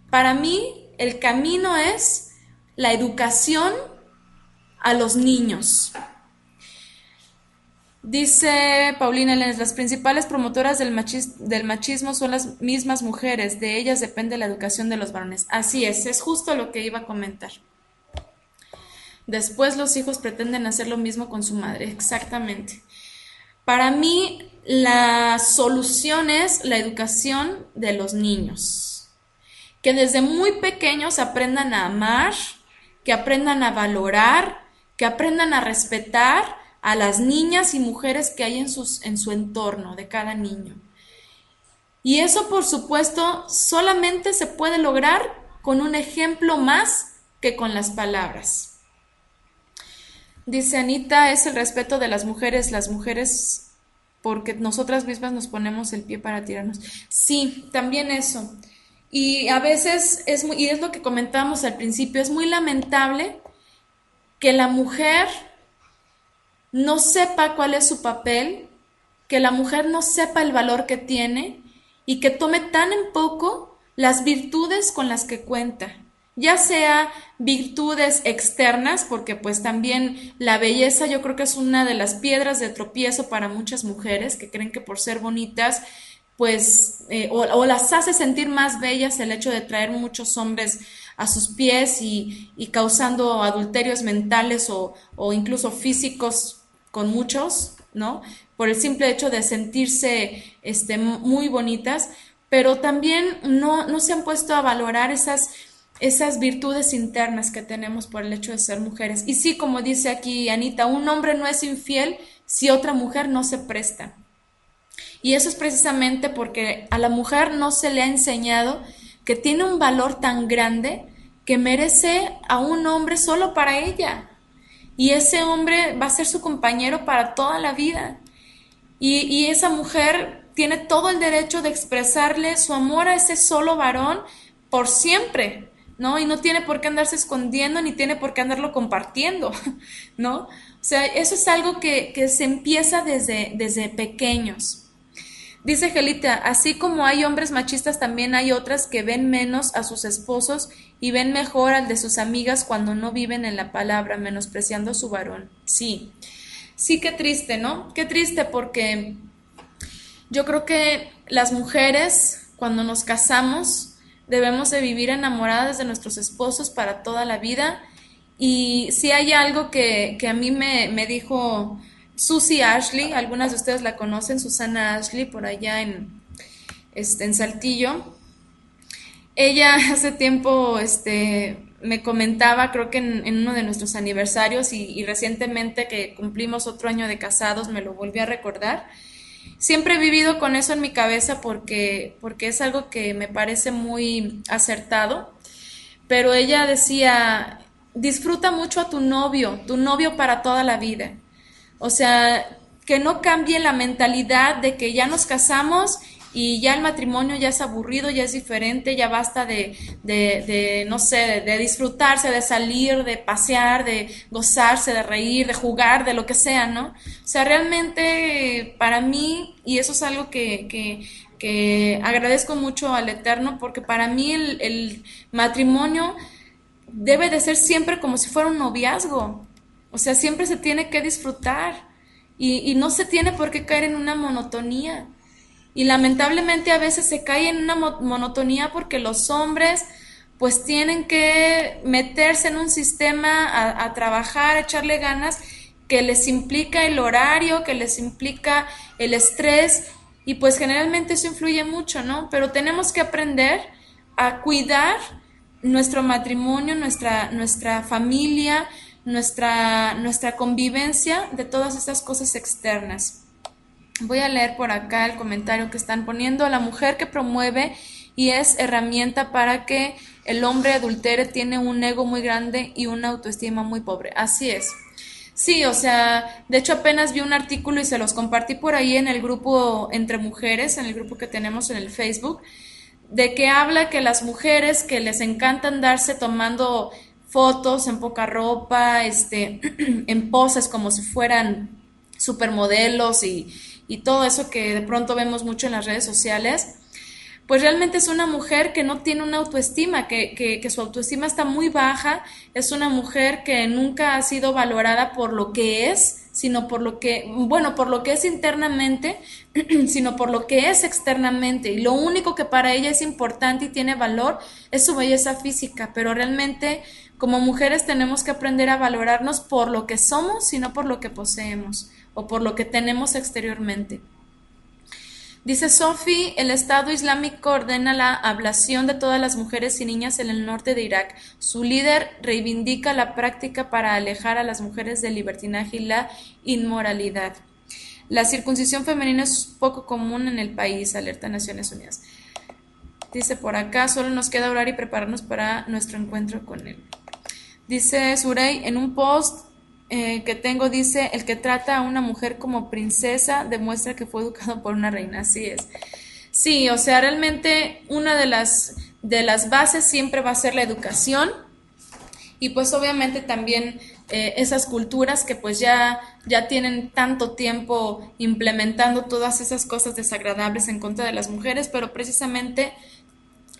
[SPEAKER 1] Para mí el camino es la educación a los niños. Dice Paulina Lenz, las principales promotoras del machismo son las mismas mujeres, de ellas depende la educación de los varones. Así es justo lo que iba a comentar. Después los hijos pretenden hacer lo mismo con su madre, exactamente. Para mí la solución es la educación de los niños. Que desde muy pequeños aprendan a amar, que aprendan a valorar, que aprendan a respetar a las niñas y mujeres que hay en su entorno de cada niño. Y eso, por supuesto, solamente se puede lograr con un ejemplo más que con las palabras. Dice Anita, es el respeto de las mujeres porque nosotras mismas nos ponemos el pie para tirarnos. Sí, también eso. Y a veces y es lo que comentábamos al principio, es muy lamentable que la mujer no sepa cuál es su papel, que la mujer no sepa el valor que tiene y que tome tan en poco las virtudes con las que cuenta. Ya sea virtudes externas, porque pues también la belleza yo creo que es una de las piedras de tropiezo para muchas mujeres que creen que por ser bonitas pues o las hace sentir más bellas el hecho de traer muchos hombres a sus pies y causando adulterios mentales o incluso físicos con muchos, ¿no? Por el simple hecho de sentirse muy bonitas, pero también no se han puesto a valorar esas virtudes internas que tenemos por el hecho de ser mujeres. Y sí, como dice aquí Anita, un hombre no es infiel si otra mujer no se presta. Y eso es precisamente porque a la mujer no se le ha enseñado que tiene un valor tan grande que merece a un hombre solo para ella. Y ese hombre va a ser su compañero para toda la vida. Y esa mujer tiene todo el derecho de expresarle su amor a ese solo varón por siempre, ¿no? Y no tiene por qué andarse escondiendo ni tiene por qué andarlo compartiendo, ¿no? O sea, eso es algo que se empieza desde pequeños. Dice Gelita, así como hay hombres machistas, también hay otras que ven menos a sus esposos y ven mejor al de sus amigas cuando no viven en la palabra, menospreciando a su varón. Sí, sí, qué triste, ¿no? Qué triste porque yo creo que las mujeres, cuando nos casamos, debemos de vivir enamoradas de nuestros esposos para toda la vida. Y si hay algo que a mí me dijo Susie Ashley, algunas de ustedes la conocen, Susana Ashley, por allá en Saltillo. Ella hace tiempo me comentaba, creo que en uno de nuestros aniversarios y recientemente que cumplimos otro año de casados, me lo volvió a recordar. Siempre he vivido con eso en mi cabeza porque es algo que me parece muy acertado, pero ella decía, disfruta mucho a tu novio para toda la vida. O sea, que no cambie la mentalidad de que ya nos casamos y ya el matrimonio ya es aburrido, ya es diferente, ya basta no sé, de disfrutarse, de salir, de pasear, de gozarse, de reír, de jugar, de lo que sea, ¿no? O sea, realmente para mí, y eso es algo que agradezco mucho al Eterno, porque para mí el matrimonio debe de ser siempre como si fuera un noviazgo. O sea, siempre se tiene que disfrutar y no se tiene por qué caer en una monotonía. Y lamentablemente a veces se cae en una monotonía porque los hombres pues tienen que meterse en un sistema a trabajar, a echarle ganas, que les implica el horario, que les implica el estrés, y pues generalmente eso influye mucho, ¿no? Pero tenemos que aprender a cuidar nuestro matrimonio, nuestra familia, nuestra convivencia de todas estas cosas externas. Voy a leer por acá el comentario que están poniendo. La mujer que promueve y es herramienta para que el hombre adultere tiene un ego muy grande y una autoestima muy pobre. Así es. Sí, o sea, de hecho apenas vi un artículo y se los compartí por ahí en el grupo Entre Mujeres, en el grupo que tenemos en el Facebook, de que habla que las mujeres que les encanta andarse tomando fotos en poca ropa, en poses como si fueran supermodelos y todo eso que de pronto vemos mucho en las redes sociales, pues realmente es una mujer que no tiene una autoestima, que su autoestima está muy baja, es una mujer que nunca ha sido valorada por lo que es, sino por lo que, bueno, por lo que es internamente, sino por lo que es externamente. Y lo único que para ella es importante y tiene valor es su belleza física, pero realmente como mujeres tenemos que aprender a valorarnos por lo que somos, sino por lo que poseemos o por lo que tenemos exteriormente. Dice Sophie, el Estado Islámico ordena la ablación de todas las mujeres y niñas en el norte de Irak. Su líder reivindica la práctica para alejar a las mujeres del libertinaje y la inmoralidad. La circuncisión femenina es poco común en el país, alerta Naciones Unidas. Dice por acá, solo nos queda orar y prepararnos para nuestro encuentro con él. Dice Surey, en un post que tengo, dice, el que trata a una mujer como princesa demuestra que fue educado por una reina. Así es. Sí, o sea, realmente una de las bases siempre va a ser la educación y pues obviamente también esas culturas que pues ya tienen tanto tiempo implementando todas esas cosas desagradables en contra de las mujeres, pero precisamente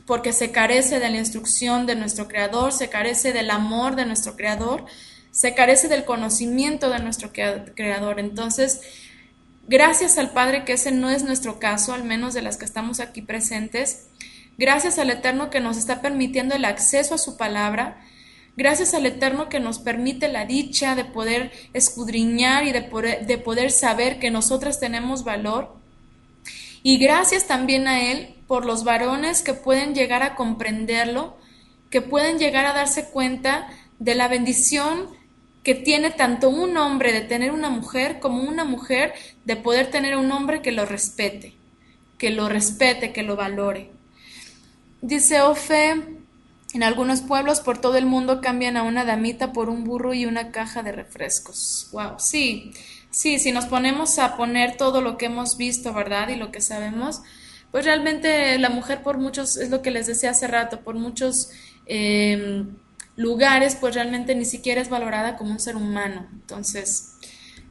[SPEAKER 1] porque se carece de la instrucción de nuestro Creador, se carece del amor de nuestro Creador, se carece del conocimiento de nuestro Creador. Entonces, gracias al Padre que ese no es nuestro caso, al menos de las que estamos aquí presentes, gracias al Eterno que nos está permitiendo el acceso a su palabra, gracias al Eterno que nos permite la dicha de poder escudriñar y de poder saber que nosotras tenemos valor, y gracias también a Él por los varones que pueden llegar a comprenderlo, que pueden llegar a darse cuenta de la bendición que tiene tanto un hombre de tener una mujer como una mujer de poder tener un hombre que lo respete, que lo valore. Dice Ofe, en algunos pueblos por todo el mundo cambian a una damita por un burro y una caja de refrescos. Wow, sí, Sí, si nos ponemos a poner todo lo que hemos visto, ¿verdad? Y lo que sabemos, pues realmente la mujer por muchos, es lo que les decía hace rato, por muchos eh, lugares, pues realmente ni siquiera es valorada como un ser humano. Entonces,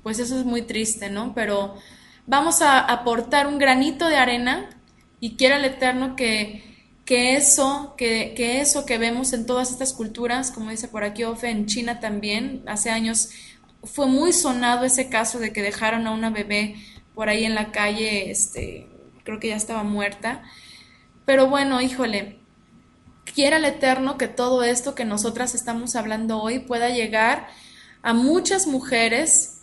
[SPEAKER 1] pues eso es muy triste, ¿no? Pero vamos a aportar un granito de arena y quiera el Eterno que eso que vemos en todas estas culturas, como dice por aquí Ofe, en China también, hace años fue muy sonado ese caso de que dejaron a una bebé por ahí en la calle, creo que ya estaba muerta. Pero bueno, híjole, quiera el Eterno que todo esto que nosotras estamos hablando hoy pueda llegar a muchas mujeres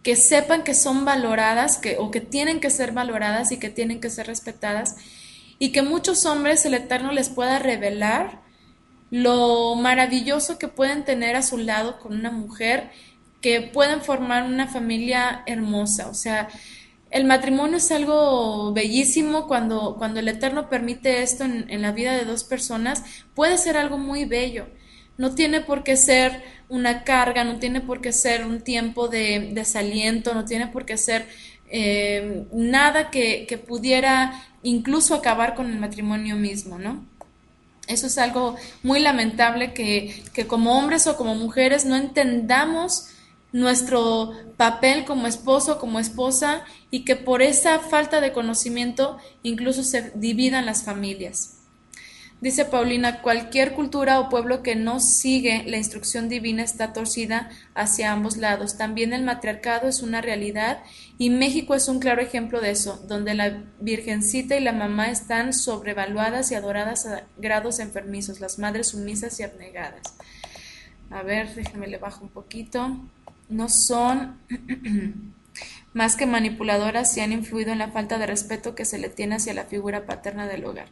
[SPEAKER 1] que sepan que son valoradas, o que tienen que ser valoradas y que tienen que ser respetadas, y que muchos hombres el Eterno les pueda revelar lo maravilloso que pueden tener a su lado con una mujer, que pueden formar una familia hermosa. O sea, el matrimonio es algo bellísimo cuando el Eterno permite esto en la vida de dos personas, puede ser algo muy bello. No tiene por qué ser una carga, no tiene por qué ser un tiempo de desaliento, no tiene por qué ser nada que pudiera incluso acabar con el matrimonio mismo, ¿no? Eso es algo muy lamentable que como hombres o como mujeres no entendamos nuestro papel como esposo, como esposa, y que por esa falta de conocimiento incluso se dividan las familias. Dice Paulina, cualquier cultura o pueblo que no sigue la instrucción divina está torcida hacia ambos lados. También el matriarcado es una realidad y México es un claro ejemplo de eso, donde la virgencita y la mamá están sobrevaluadas y adoradas a grados enfermizos, las madres sumisas y abnegadas. A ver, déjenme le bajo un poquito. No son más que manipuladoras y han influido en la falta de respeto que se le tiene hacia la figura paterna del hogar.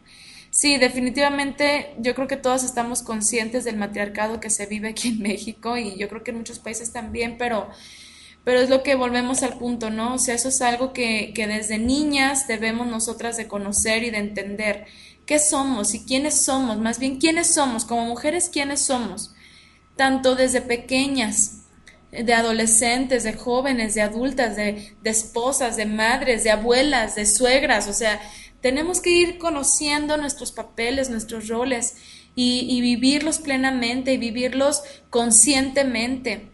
[SPEAKER 1] Sí, definitivamente yo creo que todos estamos conscientes del matriarcado que se vive aquí en México y yo creo que en muchos países también, pero es lo que volvemos al punto, ¿no? O sea, eso es algo que desde niñas debemos nosotras de conocer y de entender qué somos y quiénes somos, más bien quiénes somos, como mujeres quiénes somos, tanto desde pequeñas, de adolescentes, de jóvenes, de adultas, de esposas, de madres, de abuelas, de suegras, o sea, tenemos que ir conociendo nuestros papeles, nuestros roles y vivirlos plenamente y vivirlos conscientemente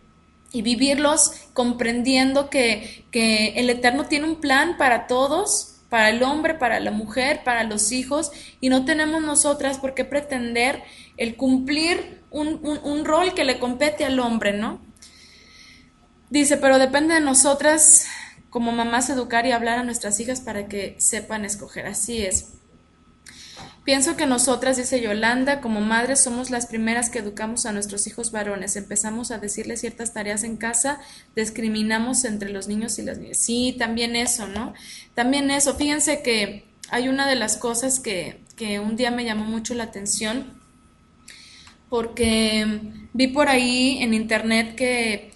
[SPEAKER 1] y vivirlos comprendiendo que el Eterno tiene un plan para todos, para el hombre, para la mujer, para los hijos, y no tenemos nosotras por qué pretender el cumplir un rol que le compete al hombre, ¿no? Dice, pero depende de nosotras como mamás educar y hablar a nuestras hijas para que sepan escoger. Así es. Pienso que nosotras, dice Yolanda, como madres somos las primeras que educamos a nuestros hijos varones. Empezamos a decirles ciertas tareas en casa, discriminamos entre los niños y las niñas. Sí, también eso, ¿no? También eso. Fíjense que hay una de las cosas que un día me llamó mucho la atención porque vi por ahí en internet que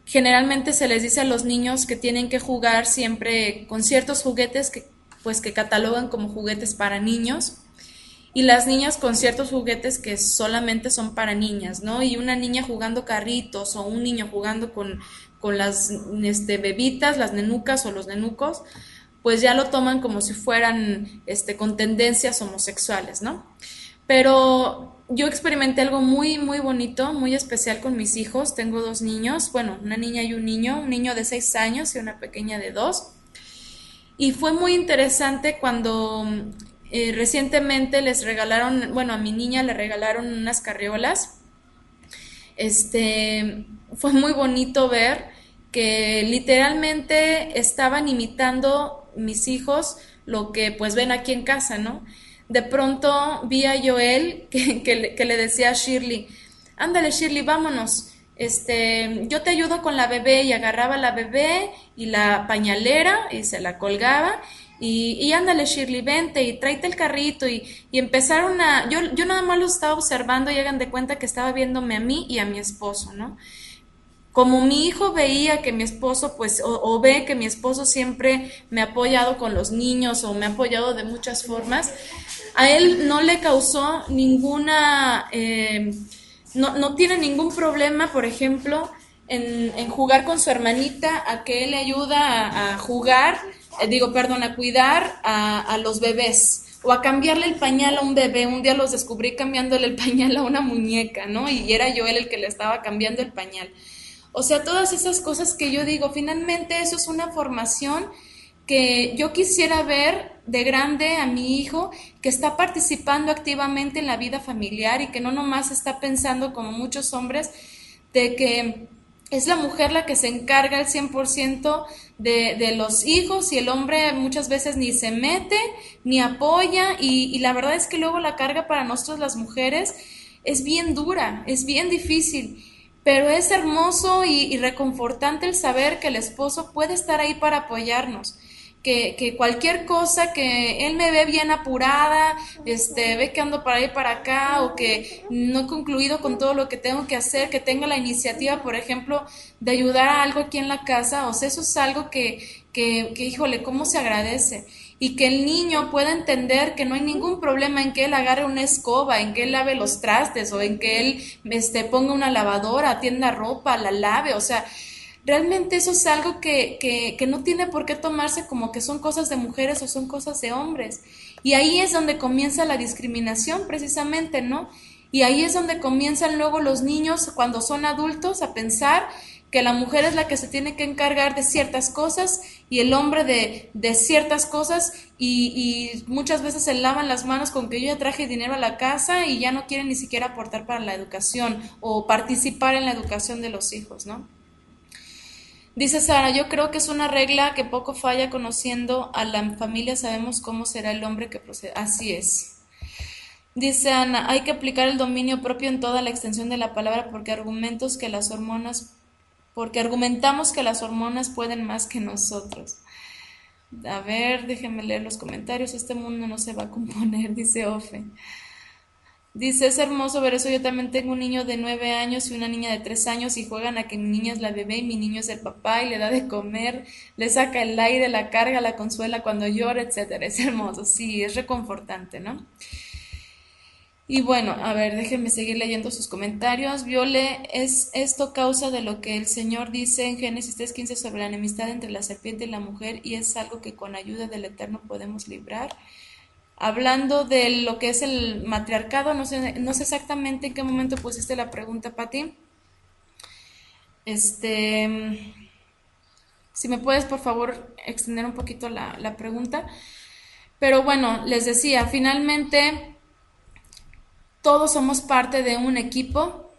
[SPEAKER 1] generalmente se les dice a los niños que tienen que jugar siempre con ciertos juguetes que catalogan como juguetes para niños y las niñas con ciertos juguetes que solamente son para niñas, ¿no? Y una niña jugando carritos o un niño jugando con las bebitas, las nenucas o los nenucos, pues ya lo toman como si fueran con tendencias homosexuales, ¿no? Pero yo experimenté algo muy, muy bonito, muy especial con mis hijos. Tengo dos niños, bueno, una niña y un niño de 6 años y una pequeña de 2. Y fue muy interesante cuando recientemente les regalaron, bueno, a mi niña le regalaron unas carriolas. Fue muy bonito ver que literalmente estaban imitando mis hijos lo que pues ven aquí en casa, ¿no? De pronto vi a Joel que le decía a Shirley, ándale Shirley, vámonos, yo te ayudo con la bebé, y agarraba la bebé y la pañalera y se la colgaba y ándale Shirley, vente y tráete el carrito y empezaron yo nada más lo estaba observando y hagan de cuenta que estaba viéndome a mí y a mi esposo, ¿no? Como mi hijo veía que mi esposo, pues, o ve que mi esposo siempre me ha apoyado con los niños o me ha apoyado de muchas formas, a él no le causó ninguna, no tiene ningún problema, por ejemplo, en jugar con su hermanita, a que él le ayuda a jugar, a cuidar a los bebés o a cambiarle el pañal a un bebé. Un día los descubrí cambiándole el pañal a una muñeca, ¿no? Y era yo él el que le estaba cambiando el pañal. O sea, todas esas cosas que yo digo, finalmente eso es una formación que yo quisiera ver de grande a mi hijo, que está participando activamente en la vida familiar y que no nomás está pensando como muchos hombres de que es la mujer la que se encarga el 100% de los hijos, y el hombre muchas veces ni se mete ni apoya, y la verdad es que luego la carga para nosotros las mujeres es bien dura, es bien difícil, pero es hermoso y reconfortante el saber que el esposo puede estar ahí para apoyarnos. Que cualquier cosa, que él me ve bien apurada, ve que ando para ahí para acá, o que no he concluido con todo lo que tengo que hacer, que tenga la iniciativa, por ejemplo, de ayudar a algo aquí en la casa. O sea, eso es algo que híjole, cómo se agradece. Y que el niño pueda entender que no hay ningún problema en que él agarre una escoba, en que él lave los trastes, o en que él ponga una lavadora, tienda ropa, la lave. O sea, realmente eso es algo que no tiene por qué tomarse como que son cosas de mujeres o son cosas de hombres. Y ahí es donde comienza la discriminación, precisamente, ¿no? Y ahí es donde comienzan luego los niños, cuando son adultos, a pensar que la mujer es la que se tiene que encargar de ciertas cosas y el hombre de ciertas cosas, y muchas veces se lavan las manos con que yo ya traje dinero a la casa y ya no quieren ni siquiera aportar para la educación o participar en la educación de los hijos, ¿no? Dice Sara, yo creo que es una regla que poco falla, conociendo a la familia sabemos cómo será el hombre que procede. Así es. Dice Ana, hay que aplicar el dominio propio en toda la extensión de la palabra porque argumentamos que las hormonas pueden más que nosotros. A ver, déjenme leer los comentarios. Este mundo no se va a componer, dice Ofe. Dice, es hermoso ver eso. Yo también tengo un niño de 9 años y una niña de 3 años y juegan a que mi niña es la bebé y mi niño es el papá y le da de comer, le saca el aire, la carga, la consuela cuando llora, etcétera. Es hermoso, sí, es reconfortante, ¿no? Y bueno, a ver, déjenme seguir leyendo sus comentarios. Viole, es esto causa de lo que el Señor dice en Génesis 3:15 sobre la enemistad entre la serpiente y la mujer, y es algo que con ayuda del Eterno podemos librar. Hablando de lo que es el matriarcado, no sé exactamente en qué momento pusiste la pregunta, Pati. Si me puedes, por favor, extender un poquito la pregunta. Pero bueno, les decía, finalmente todos somos parte de un equipo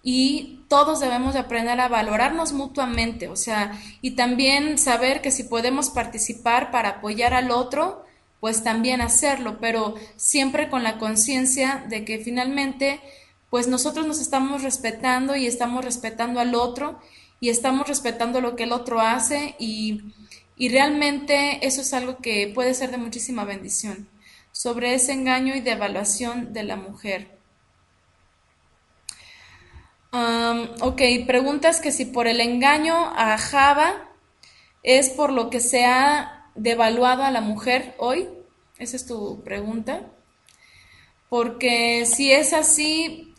[SPEAKER 1] y todos debemos de aprender a valorarnos mutuamente, o sea, y también saber que si podemos participar para apoyar al otro, pues también hacerlo, pero siempre con la conciencia de que finalmente, pues nosotros nos estamos respetando y estamos respetando al otro y estamos respetando lo que el otro hace, y realmente eso es algo que puede ser de muchísima bendición. Sobre ese engaño y devaluación de la mujer. Ok, preguntas que si por el engaño a Java es por lo que se ha devaluado a la mujer hoy. Esa es tu pregunta. Porque si es así,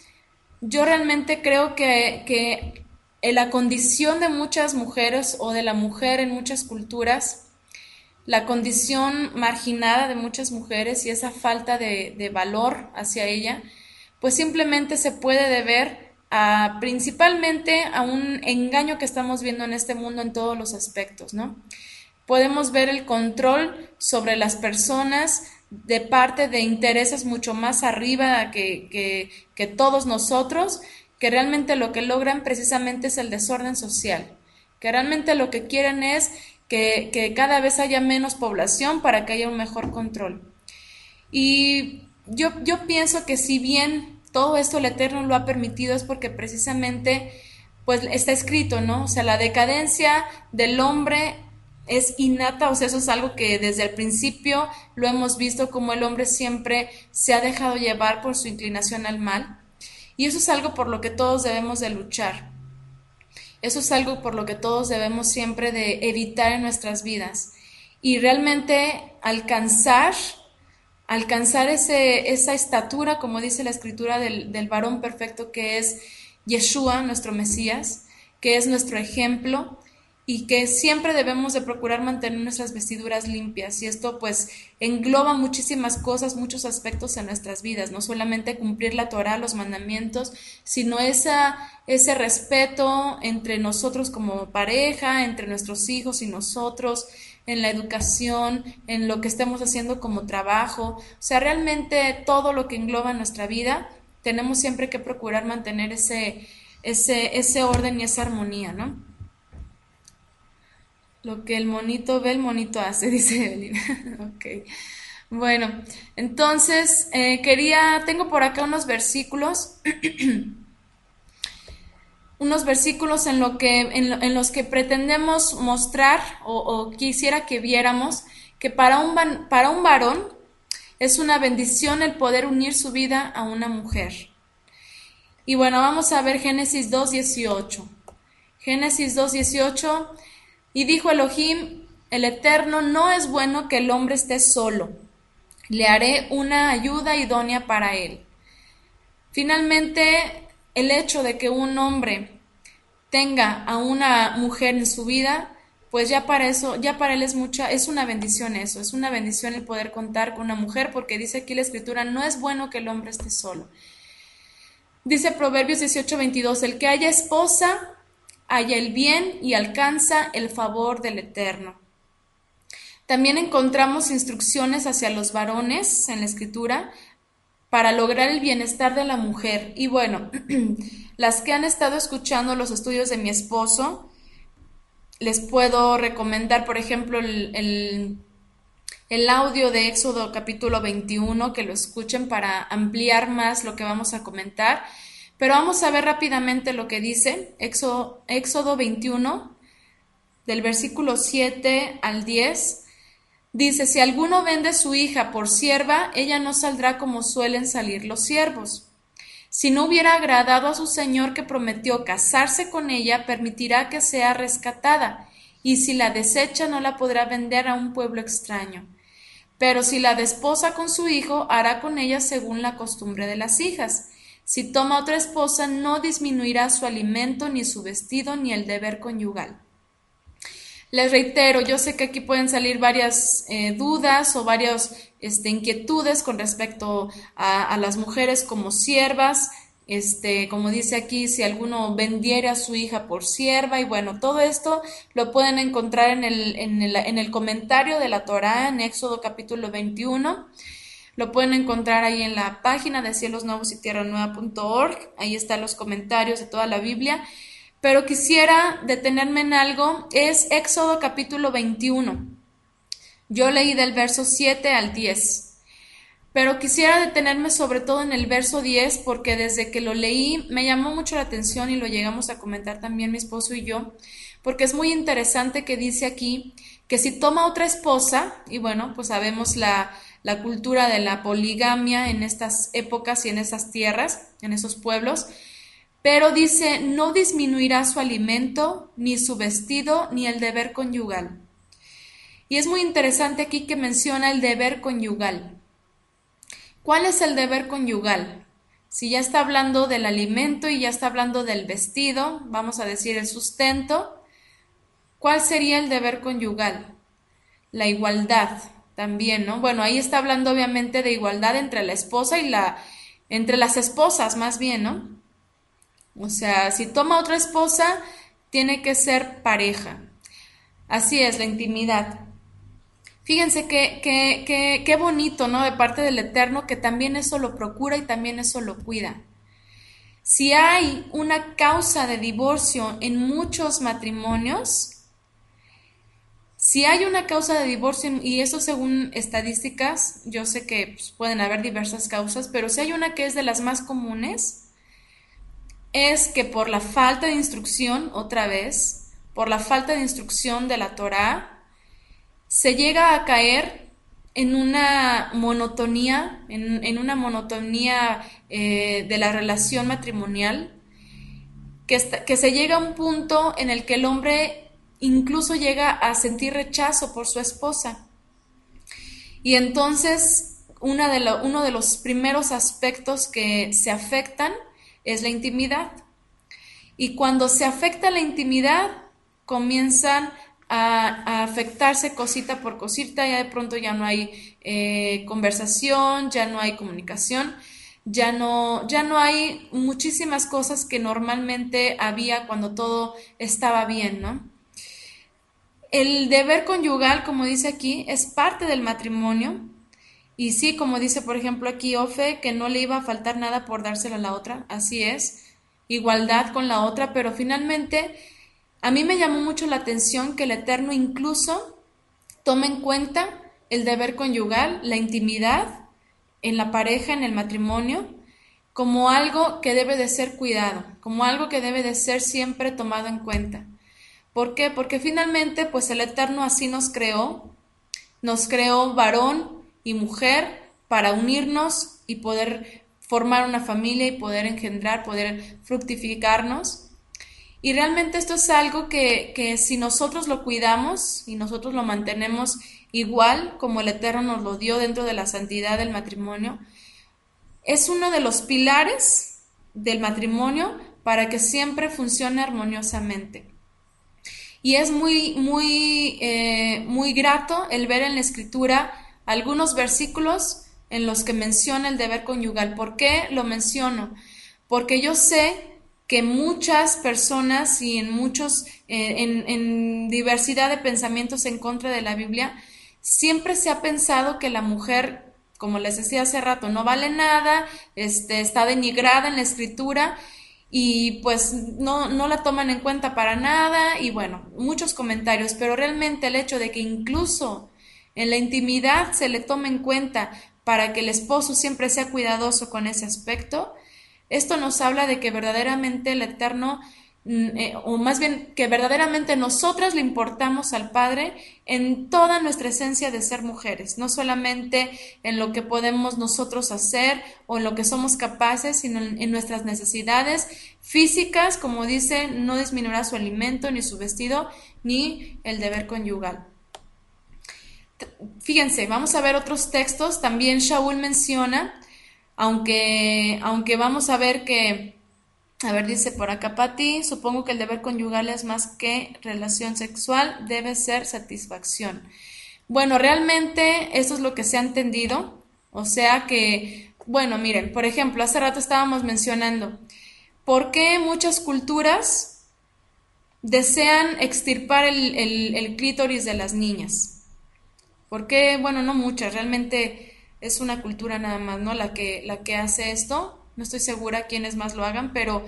[SPEAKER 1] yo realmente creo que en la condición de muchas mujeres o de la mujer en muchas culturas, la condición marginada de muchas mujeres y esa falta de valor hacia ella, pues simplemente se puede deber principalmente a un engaño que estamos viendo en este mundo en todos los aspectos, ¿no? Podemos ver el control sobre las personas de parte de intereses mucho más arriba que todos nosotros, que realmente lo que logran precisamente es el desorden social, que realmente lo que quieren es que cada vez haya menos población para que haya un mejor control. Y yo pienso que si bien todo esto el Eterno lo ha permitido, es porque precisamente pues está escrito, ¿no? O sea, la decadencia del hombre es innata, o sea, eso es algo que desde el principio lo hemos visto, como el hombre siempre se ha dejado llevar por su inclinación al mal, y eso es algo por lo que todos debemos de luchar. Eso es algo por lo que todos debemos siempre de evitar en nuestras vidas. Y realmente alcanzar esa estatura, como dice la escritura, del varón perfecto que es Yeshua, nuestro Mesías, que es nuestro ejemplo y que siempre debemos de procurar mantener nuestras vestiduras limpias. Y esto pues engloba muchísimas cosas, muchos aspectos en nuestras vidas, no solamente cumplir la Torá, los mandamientos, sino ese respeto entre nosotros como pareja, entre nuestros hijos y nosotros, en la educación, en lo que estemos haciendo como trabajo. O sea, realmente todo lo que engloba nuestra vida, tenemos siempre que procurar mantener ese orden y esa armonía, ¿no? Lo que el monito ve, el monito hace, dice Evelyn. Ok. Bueno, entonces tengo por acá unos versículos en los que pretendemos mostrar o quisiera que viéramos que para un varón es una bendición el poder unir su vida a una mujer. Y bueno, vamos a ver Génesis 2:18. Génesis 2:18. Y dijo Elohim, el Eterno, no es bueno que el hombre esté solo. Le haré una ayuda idónea para él. Finalmente, el hecho de que un hombre tenga a una mujer en su vida, pues ya para él es una bendición eso, es una bendición el poder contar con una mujer, porque dice aquí la Escritura, no es bueno que el hombre esté solo. Dice Proverbios 18:22, el que haya esposa, halla el bien y alcanza el favor del Eterno. También encontramos instrucciones hacia los varones en la Escritura para lograr el bienestar de la mujer. Y bueno, las que han estado escuchando los estudios de mi esposo, les puedo recomendar, por ejemplo, el audio de Éxodo capítulo 21, que lo escuchen para ampliar más lo que vamos a comentar. Pero vamos a ver rápidamente lo que dice Éxodo 21, del versículo 7 al 10. Dice, si alguno vende su hija por sierva, ella no saldrá como suelen salir los siervos. Si no hubiera agradado a su señor que prometió casarse con ella, permitirá que sea rescatada, y si la desecha no la podrá vender a un pueblo extraño. Pero si la desposa con su hijo, hará con ella según la costumbre de las hijas. Si toma otra esposa, no disminuirá su alimento, ni su vestido, ni el deber conyugal. Les reitero, yo sé que aquí pueden salir varias dudas o varias inquietudes con respecto a las mujeres como siervas, como dice aquí, si alguno vendiera a su hija por sierva, y bueno, todo esto lo pueden encontrar en el comentario de la Torá en Éxodo capítulo 21. Lo pueden encontrar ahí en la página de cielosnuevosYtierranueva.org. Ahí están los comentarios de toda la Biblia. Pero quisiera detenerme en algo, es Éxodo capítulo 21. Yo leí del verso 7 al 10. Pero quisiera detenerme sobre todo en el verso 10 porque desde que lo leí me llamó mucho la atención y lo llegamos a comentar también mi esposo y yo, porque es muy interesante que dice aquí que si toma otra esposa, y bueno, pues sabemos la cultura de la poligamia en estas épocas y en esas tierras, en esos pueblos, pero dice, no disminuirá su alimento, ni su vestido, ni el deber conyugal. Y es muy interesante aquí que menciona el deber conyugal. ¿Cuál es el deber conyugal? Si ya está hablando del alimento y ya está hablando del vestido, vamos a decir el sustento, ¿cuál sería el deber conyugal? La igualdad también, ¿no? Bueno, ahí está hablando obviamente de igualdad entre la esposa y entre las esposas más bien, ¿no? O sea, si toma otra esposa, tiene que ser pareja. Así es, la intimidad. Fíjense qué bonito, ¿no? De parte del Eterno, que también eso lo procura y también eso lo cuida. Si hay una causa de divorcio en muchos matrimonios, si hay una causa de divorcio, y eso según estadísticas, yo sé que pues, pueden haber diversas causas, pero si hay una que es de las más comunes, es que por la falta de instrucción, otra vez, por la falta de instrucción de la Torá, se llega a caer en una monotonía, en una monotonía de la relación matrimonial, que se llega a un punto en el que el hombre incluso llega a sentir rechazo por su esposa. Y entonces uno de los primeros aspectos que se afectan es la intimidad. Y cuando se afecta la intimidad, comienzan a afectarse cosita por cosita, ya de pronto ya no hay conversación, ya no hay comunicación, ya no hay muchísimas cosas que normalmente había cuando todo estaba bien, ¿no? El deber conyugal, como dice aquí, es parte del matrimonio. Y sí, como dice por ejemplo aquí Ofe, que no le iba a faltar nada por dárselo a la otra, así es, igualdad con la otra, pero finalmente a mí me llamó mucho la atención que el Eterno incluso toma en cuenta el deber conyugal, la intimidad en la pareja, en el matrimonio, como algo que debe de ser cuidado, como algo que debe de ser siempre tomado en cuenta. ¿Por qué? Porque finalmente, pues el Eterno así nos creó varón y mujer para unirnos y poder formar una familia y poder engendrar, poder fructificarnos. Y realmente esto es algo que si nosotros lo cuidamos y nosotros lo mantenemos igual como el Eterno nos lo dio dentro de la santidad del matrimonio, es uno de los pilares del matrimonio para que siempre funcione armoniosamente. Y es muy grato el ver en la escritura algunos versículos en los que menciona el deber conyugal. ¿Por qué lo menciono? Porque yo sé que muchas personas y en diversidad de pensamientos en contra de la Biblia, siempre se ha pensado que la mujer, como les decía hace rato, no vale nada, está denigrada en la escritura y pues no la toman en cuenta para nada y bueno, muchos comentarios, pero realmente el hecho de que incluso en la intimidad se le tome en cuenta para que el esposo siempre sea cuidadoso con ese aspecto, esto nos habla de que verdaderamente el Eterno, o más bien que verdaderamente nosotras le importamos al Padre en toda nuestra esencia de ser mujeres, no solamente en lo que podemos nosotros hacer o en lo que somos capaces, sino en nuestras necesidades físicas, como dice, no disminuirá su alimento, ni su vestido, ni el deber conyugal. Fíjense, vamos a ver otros textos. También Shaul menciona, aunque vamos a ver que, a ver, dice por acá Pati, supongo que el deber conyugal es más que relación sexual, debe ser satisfacción. Bueno, realmente eso es lo que se ha entendido, o sea que, bueno, miren, por ejemplo, hace rato estábamos mencionando, ¿por qué muchas culturas desean extirpar el clítoris de las niñas? Porque, bueno, no muchas, realmente es una cultura nada más, ¿no? La que hace esto. No estoy segura quiénes más lo hagan, pero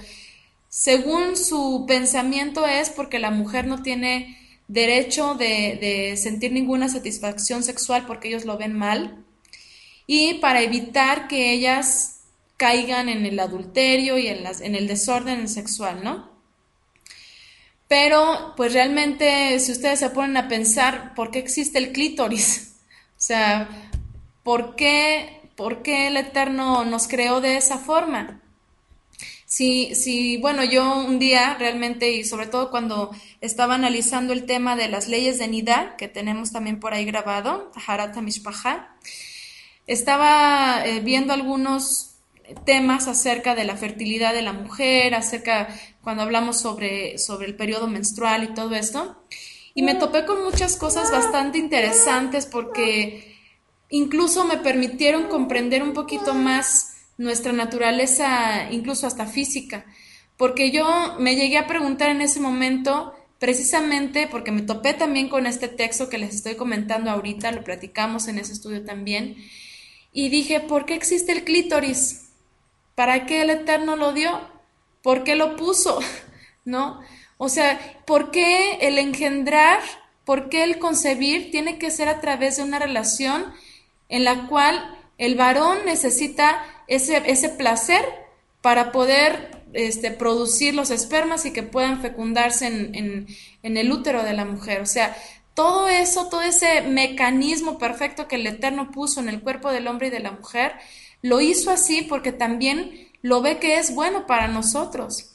[SPEAKER 1] según su pensamiento es porque la mujer no tiene derecho de sentir ninguna satisfacción sexual porque ellos lo ven mal y para evitar que ellas caigan en el adulterio y en el desorden sexual, ¿no? Pero, pues realmente, si ustedes se ponen a pensar, ¿por qué existe el clítoris? O sea, por qué el Eterno nos creó de esa forma? Bueno, yo un día realmente, y sobre todo cuando estaba analizando el tema de las leyes de Nidá, que tenemos también por ahí grabado, Taharat HaMishpacha, estaba viendo algunos temas acerca de la fertilidad de la mujer, acerca cuando hablamos sobre el periodo menstrual y todo esto. Y me topé con muchas cosas bastante interesantes porque incluso me permitieron comprender un poquito más nuestra naturaleza, incluso hasta física. Porque yo me llegué a preguntar en ese momento, precisamente porque me topé también con este texto que les estoy comentando ahorita, lo platicamos en ese estudio también, y dije, ¿por qué existe el clítoris? ¿Para qué el Eterno lo dio? ¿Por qué lo puso? ¿No? O sea, ¿por qué el engendrar, por qué el concebir tiene que ser a través de una relación en la cual el varón necesita ese placer para poder producir los espermas y que puedan fecundarse en el útero de la mujer? O sea, todo eso, todo ese mecanismo perfecto que el Eterno puso en el cuerpo del hombre y de la mujer, lo hizo así porque también lo ve que es bueno para nosotros.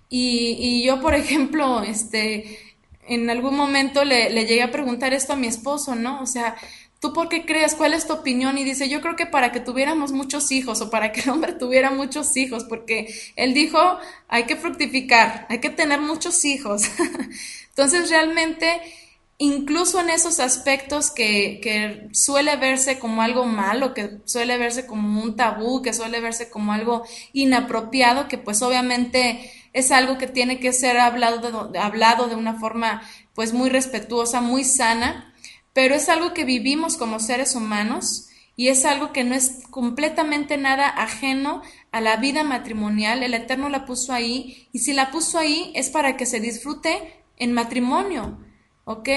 [SPEAKER 1] Y yo, por ejemplo, en algún momento le llegué a preguntar esto a mi esposo, ¿no? O sea, ¿tú por qué crees? ¿Cuál es tu opinión? Y dice, yo creo que para que tuviéramos muchos hijos o para que el hombre tuviera muchos hijos, porque él dijo, hay que fructificar, hay que tener muchos hijos. Entonces realmente, incluso en esos aspectos que suele verse como algo malo, que suele verse como un tabú, que suele verse como algo inapropiado, que pues obviamente es algo que tiene que ser hablado de una forma pues muy respetuosa, muy sana, pero es algo que vivimos como seres humanos y es algo que no es completamente nada ajeno a la vida matrimonial. El Eterno la puso ahí y si la puso ahí es para que se disfrute en matrimonio, ¿ok?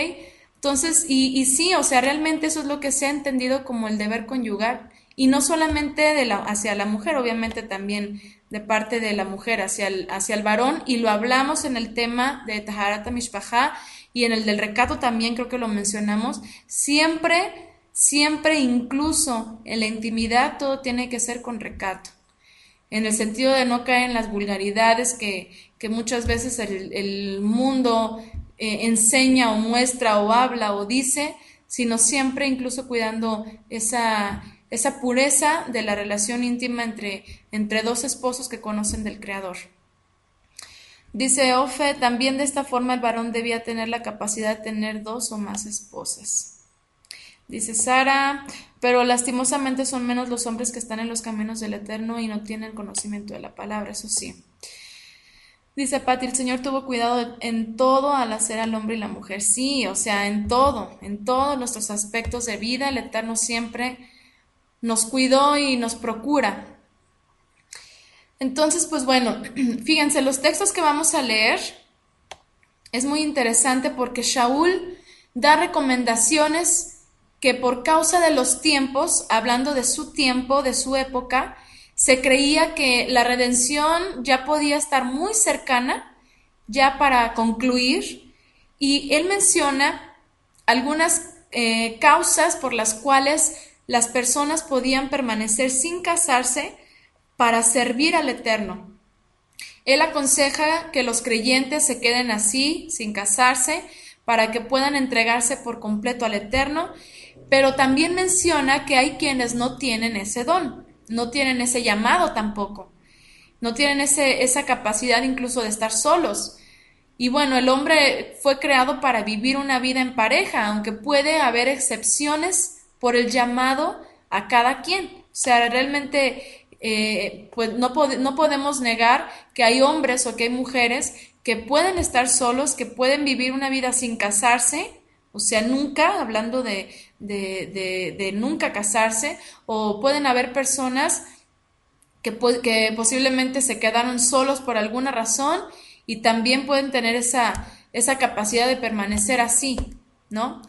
[SPEAKER 1] Entonces, y sí, o sea, realmente eso es lo que se ha entendido como el deber conyugal y no solamente hacia la mujer, obviamente también de parte de la mujer hacia el varón y lo hablamos en el tema de Taharat Mishpajá y en el del recato también creo que lo mencionamos, siempre incluso en la intimidad todo tiene que ser con recato, en el sentido de no caer en las vulgaridades que muchas veces el mundo enseña o muestra o habla o dice, sino siempre incluso cuidando esa pureza de la relación íntima entre dos esposos que conocen del Creador. Dice Ofe, también de esta forma el varón debía tener la capacidad de tener dos o más esposas. Dice Sara, pero lastimosamente son menos los hombres que están en los caminos del Eterno y no tienen conocimiento de la palabra, eso sí. Dice Pati, el Señor tuvo cuidado en todo al hacer al hombre y la mujer. Sí, o sea, en todos nuestros aspectos de vida, el Eterno siempre nos cuidó y nos procura. Entonces, pues bueno, fíjense, los textos que vamos a leer es muy interesante porque Shaul da recomendaciones que por causa de los tiempos, hablando de su tiempo, de su época, se creía que la redención ya podía estar muy cercana, ya para concluir, y él menciona algunas causas por las cuales las personas podían permanecer sin casarse para servir al Eterno. Él aconseja que los creyentes se queden así, sin casarse, para que puedan entregarse por completo al Eterno, pero también menciona que hay quienes no tienen ese don, no tienen ese llamado tampoco, no tienen esa capacidad incluso de estar solos. Y bueno, el hombre fue creado para vivir una vida en pareja, aunque puede haber excepciones por el llamado a cada quien. O sea, realmente pues no podemos negar que hay hombres o que hay mujeres que pueden estar solos, que pueden vivir una vida sin casarse, o sea, nunca, hablando de nunca casarse, o pueden haber personas que posiblemente se quedaron solos por alguna razón y también pueden tener esa capacidad de permanecer así, ¿no?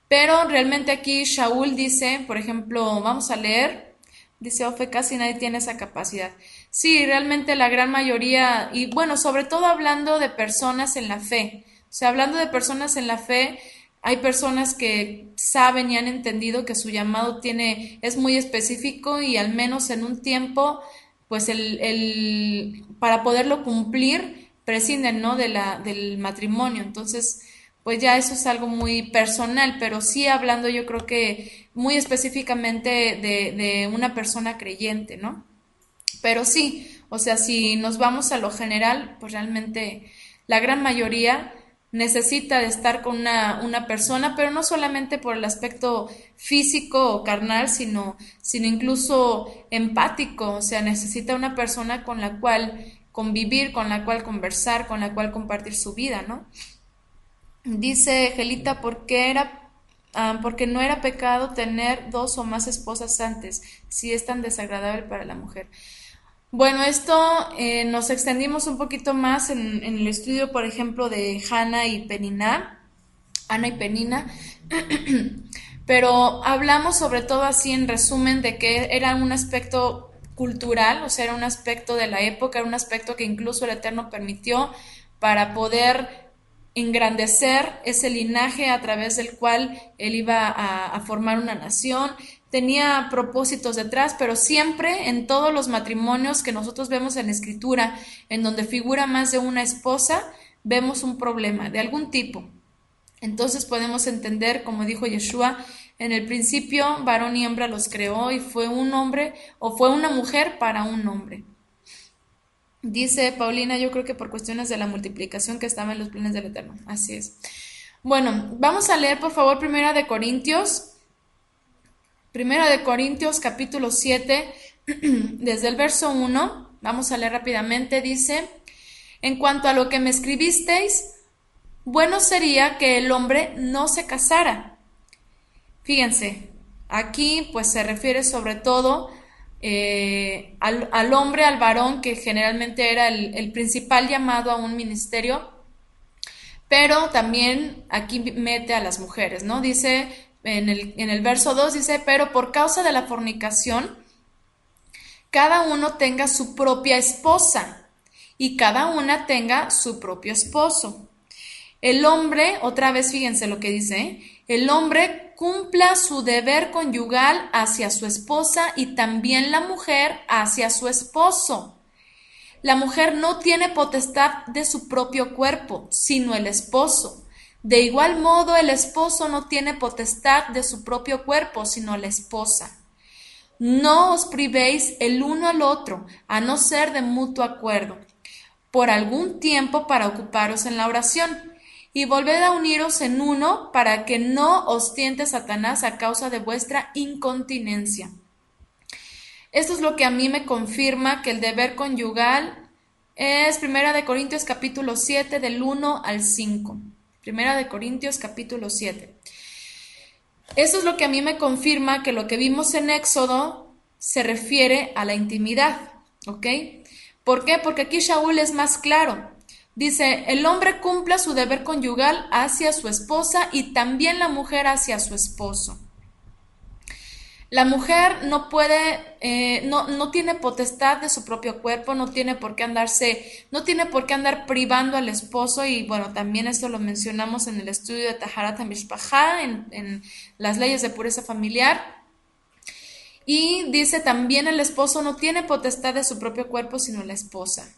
[SPEAKER 1] Pero realmente aquí Shaul dice, por ejemplo, vamos a leer, dice Ofe, casi nadie tiene esa capacidad. Sí, realmente la gran mayoría, y bueno, sobre todo hablando de personas en la fe, o sea, hablando de personas en la fe, hay personas que saben y han entendido que su llamado es muy específico y al menos en un tiempo, pues para poderlo cumplir, prescinden, ¿no? Del matrimonio. Entonces, pues ya eso es algo muy personal, pero sí hablando yo creo que muy específicamente de una persona creyente, ¿no? Pero sí, o sea, si nos vamos a lo general, pues realmente la gran mayoría necesita de estar con una persona, pero no solamente por el aspecto físico o carnal, sino incluso empático, o sea, necesita una persona con la cual convivir, con la cual conversar, con la cual compartir su vida, ¿no? Dice Gelita, porque no era pecado tener dos o más esposas antes, si es tan desagradable para la mujer. Bueno, esto nos extendimos un poquito más en el estudio, por ejemplo, de Ana y Penina, pero hablamos sobre todo así en resumen de que era un aspecto cultural, o sea, era un aspecto de la época, era un aspecto que incluso el Eterno permitió para poder engrandecer ese linaje a través del cual él iba a formar una nación. Tenía propósitos detrás, pero siempre en todos los matrimonios que nosotros vemos en la escritura, en donde figura más de una esposa, vemos un problema de algún tipo. Entonces podemos entender, como dijo Yeshua, En el principio, varón y hembra los creó y fue un hombre o fue una mujer para un hombre. Dice Paulina, yo creo que por cuestiones de la multiplicación que estaba en los planes del Eterno. Así es. Bueno, vamos a leer por favor Primera de Corintios capítulo 7, desde el verso 1. Vamos a leer rápidamente. Dice: en cuanto a lo que me escribisteis, bueno sería que el hombre no se casara. Fíjense, aquí pues se refiere sobre todo al hombre, al varón, que generalmente era el principal llamado a un ministerio, pero también aquí mete a las mujeres, ¿no? Dice en el verso 2, dice, pero por causa de la fornicación, cada uno tenga su propia esposa y cada una tenga su propio esposo. El hombre, otra vez fíjense lo que dice, el hombre cumpla su deber conyugal hacia su esposa y también la mujer hacia su esposo. La mujer no tiene potestad de su propio cuerpo, sino el esposo. De igual modo, el esposo no tiene potestad de su propio cuerpo, sino la esposa. No os privéis el uno al otro, a no ser de mutuo acuerdo, por algún tiempo para ocuparos en la oración. Y volved a uniros en uno para que no os tiente Satanás a causa de vuestra incontinencia. Esto es lo que a mí me confirma que el deber conyugal es Primera de Corintios capítulo 7 del 1 al 5. Primera de Corintios capítulo 7. Esto es lo que a mí me confirma que lo que vimos en Éxodo se refiere a la intimidad, ¿ok? ¿Por qué? Porque aquí Shaul es más claro. Dice, el hombre cumpla su deber conyugal hacia su esposa y también la mujer hacia su esposo. La mujer no puede, no tiene potestad de su propio cuerpo, no tiene por qué andar privando al esposo, y bueno, también esto lo mencionamos en el estudio de Taharat HaMishpachá, en las leyes de pureza familiar. Y dice también el esposo no tiene potestad de su propio cuerpo, sino la esposa.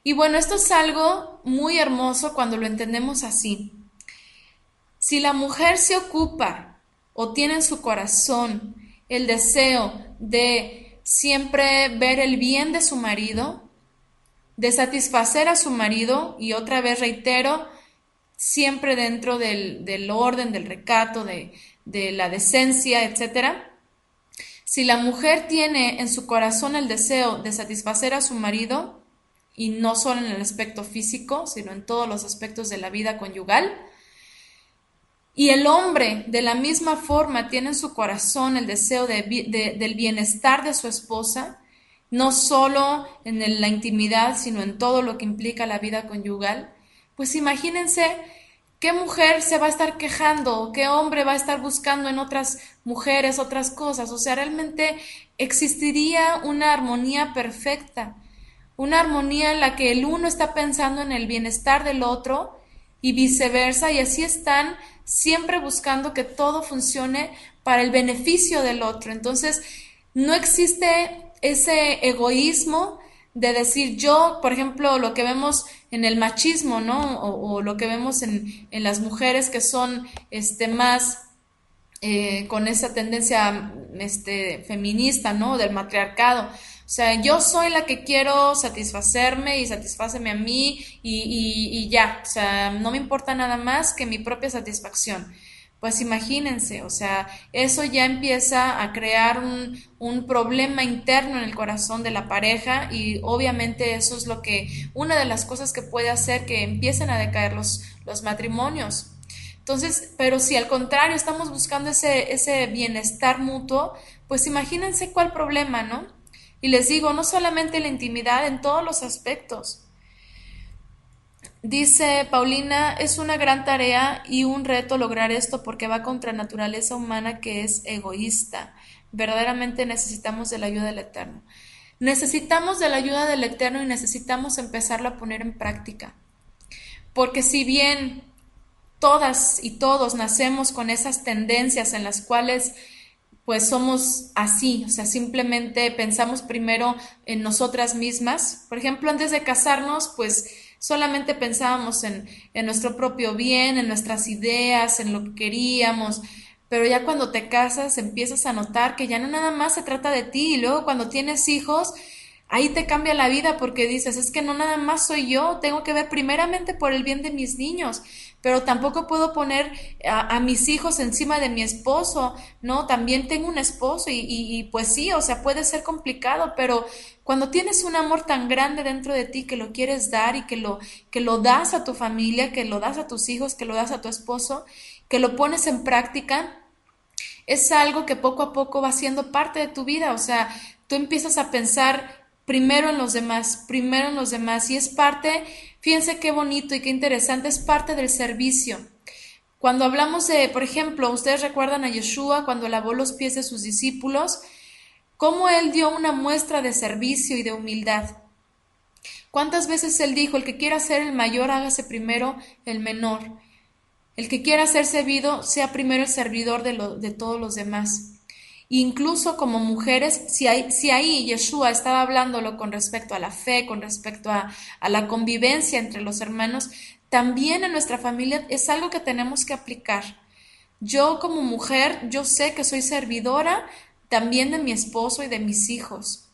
[SPEAKER 1] Y bueno, esto es algo muy hermoso cuando lo entendemos así. Si la mujer se ocupa o tiene en su corazón el deseo de siempre ver el bien de su marido, de satisfacer a su marido, y otra vez reitero, siempre dentro del orden, del recato, de la decencia, etcétera. Si la mujer tiene en su corazón el deseo de satisfacer a su marido, y no solo en el aspecto físico, sino en todos los aspectos de la vida conyugal, y el hombre de la misma forma tiene en su corazón el deseo del bienestar de su esposa, no solo en la intimidad, sino en todo lo que implica la vida conyugal, pues imagínense qué mujer se va a estar quejando o qué hombre va a estar buscando en otras mujeres otras cosas. O sea, realmente existiría una armonía perfecta, una armonía en la que el uno está pensando en el bienestar del otro y viceversa, y así están siempre buscando que todo funcione para el beneficio del otro. Entonces, no existe ese egoísmo de decir yo, por ejemplo, lo que vemos en el machismo, ¿no? O lo que vemos en las mujeres que son más con esa tendencia feminista, ¿no? Del matriarcado. O sea, yo soy la que quiero satisfacerme y satisfáceme a mí y ya. O sea, no me importa nada más que mi propia satisfacción. Pues imagínense, o sea, eso ya empieza a crear un problema interno en el corazón de la pareja, y obviamente eso es una de las cosas que puede hacer que empiecen a decaer los matrimonios. Entonces, pero si al contrario estamos buscando ese bienestar mutuo, pues imagínense cuál problema, ¿no? Y les digo, no solamente la intimidad, en todos los aspectos. Dice Paulina, es una gran tarea y un reto lograr esto porque va contra la naturaleza humana, que es egoísta. Verdaderamente necesitamos de la ayuda del Eterno. Necesitamos de la ayuda del Eterno y necesitamos empezarlo a poner en práctica. Porque si bien todas y todos nacemos con esas tendencias en las cuales pues somos así, o sea, simplemente pensamos primero en nosotras mismas. Por ejemplo, antes de casarnos, pues solamente pensábamos en nuestro propio bien, en nuestras ideas, en lo que queríamos, pero ya cuando te casas empiezas a notar que ya no nada más se trata de ti y luego cuando tienes hijos, ahí te cambia la vida porque dices, es que no nada más soy yo, tengo que ver primeramente por el bien de mis niños, pero tampoco puedo poner a mis hijos encima de mi esposo, ¿no? También tengo un esposo y pues sí, o sea, puede ser complicado, pero cuando tienes un amor tan grande dentro de ti que lo quieres dar y que lo das a tu familia, que lo das a tus hijos, que lo das a tu esposo, que lo pones en práctica, es algo que poco a poco va siendo parte de tu vida, o sea, tú empiezas a pensar primero en los demás, y es parte, fíjense qué bonito y qué interesante, es parte del servicio. Cuando hablamos de, por ejemplo, ustedes recuerdan a Yeshua cuando lavó los pies de sus discípulos, cómo él dio una muestra de servicio y de humildad. ¿Cuántas veces él dijo, el que quiera ser el mayor, hágase primero el menor? El que quiera ser servido, sea primero el servidor de todos los demás. Incluso como mujeres, si ahí Yeshua estaba hablándolo con respecto a la fe, con respecto a la convivencia entre los hermanos, también en nuestra familia es algo que tenemos que aplicar. Yo como mujer, yo sé que soy servidora también de mi esposo y de mis hijos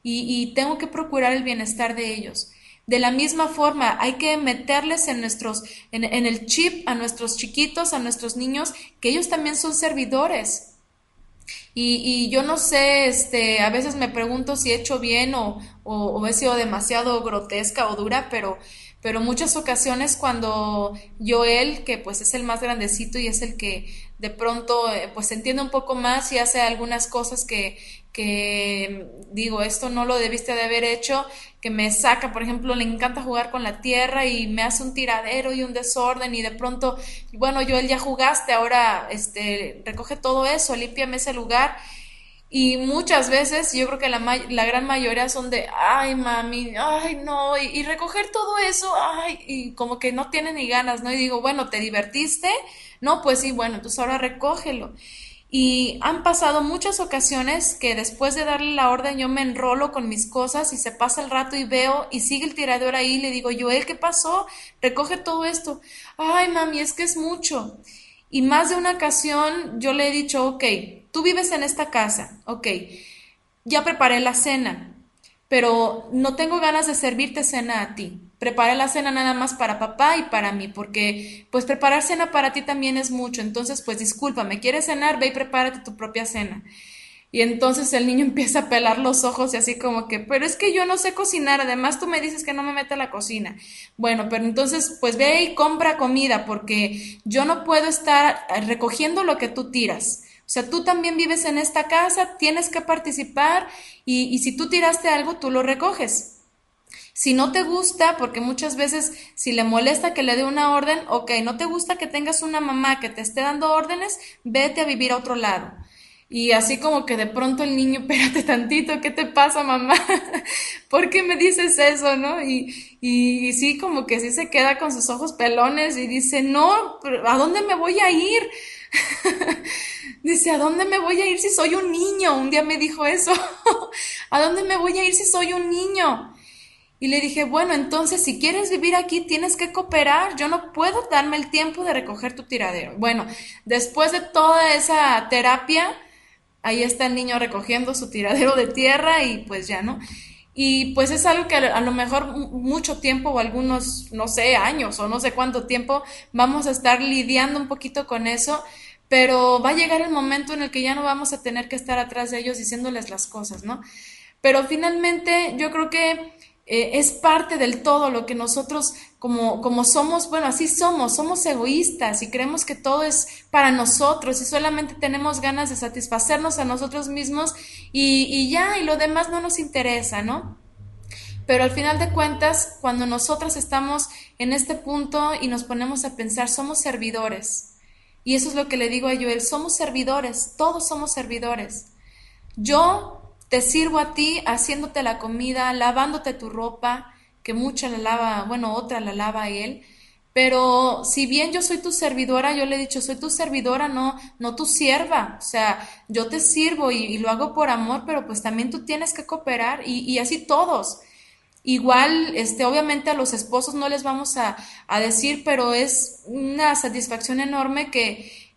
[SPEAKER 1] y tengo que procurar el bienestar de ellos. De la misma forma, hay que meterles en el chip a nuestros chiquitos, a nuestros niños, que ellos también son servidores. Y yo no sé, a veces me pregunto si he hecho bien o he sido demasiado grotesca o dura, pero muchas ocasiones cuando Joel, que pues es el más grandecito y es el que de pronto pues entiende un poco más y hace algunas cosas que digo, esto no lo debiste de haber hecho, que me saca, por ejemplo, le encanta jugar con la tierra y me hace un tiradero y un desorden y de pronto, bueno, Joel, ya jugaste, ahora recoge todo eso, límpiame ese lugar. Y muchas veces yo creo que la gran mayoría son de, ay mami, ay no, y recoger todo eso, ay, y como que no tienen ni ganas, ¿no? Y digo, bueno, ¿te divertiste? No, pues sí, bueno, entonces ahora recógelo. Y han pasado muchas ocasiones que después de darle la orden yo me enrolo con mis cosas y se pasa el rato y veo y sigue el tirador ahí y le digo, Joel, ¿qué pasó? Recoge todo esto. Ay mami, es que es mucho. Y más de una ocasión yo le he dicho, ok, tú vives en esta casa, ok, ya preparé la cena, pero no tengo ganas de servirte cena a ti. Preparé la cena nada más para papá y para mí, porque pues preparar cena para ti también es mucho. Entonces, pues discúlpame, ¿quieres cenar? Ve y prepárate tu propia cena. Y entonces el niño empieza a pelar los ojos y así como que, pero es que yo no sé cocinar, además tú me dices que no me mete a la cocina. Bueno, pero entonces pues ve y compra comida porque yo no puedo estar recogiendo lo que tú tiras. O sea, tú también vives en esta casa, tienes que participar y si tú tiraste algo, tú lo recoges. Si no te gusta, porque muchas veces si le molesta que le dé una orden, ok, no te gusta que tengas una mamá que te esté dando órdenes, vete a vivir a otro lado. Y así como que de pronto el niño, espérate tantito, ¿qué te pasa, mamá? ¿Por qué me dices eso, no? Y sí, como que sí se queda con sus ojos pelones y dice, no, ¿a dónde me voy a ir? Dice, ¿a dónde me voy a ir si soy un niño? Un día me dijo eso. ¿A dónde me voy a ir si soy un niño? Y le dije, bueno, entonces si quieres vivir aquí tienes que cooperar, yo no puedo darme el tiempo de recoger tu tiradero. Bueno, después de toda esa terapia, ahí está el niño recogiendo su tiradero de tierra y pues ya, ¿no? Y pues es algo que a lo mejor mucho tiempo o algunos, no sé, años o no sé cuánto tiempo vamos a estar lidiando un poquito con eso, pero va a llegar el momento en el que ya no vamos a tener que estar atrás de ellos diciéndoles las cosas, ¿no? Pero finalmente yo creo que es parte del todo lo que nosotros como somos, bueno, así somos egoístas y creemos que todo es para nosotros y solamente tenemos ganas de satisfacernos a nosotros mismos y ya, y lo demás no nos interesa, ¿no? Pero al final de cuentas, cuando nosotras estamos en este punto y nos ponemos a pensar, somos servidores. Y eso es lo que le digo a Joel, somos servidores, todos somos servidores. Yo te sirvo a ti haciéndote la comida, lavándote tu ropa, que mucha la lava, bueno, otra la lava él. Pero si bien yo soy tu servidora, yo le he dicho, soy tu servidora, no tu sierva. O sea, yo te sirvo y lo hago por amor, pero pues también tú tienes que cooperar y así todos. Igual, obviamente a los esposos no les vamos a decir, pero es una satisfacción enorme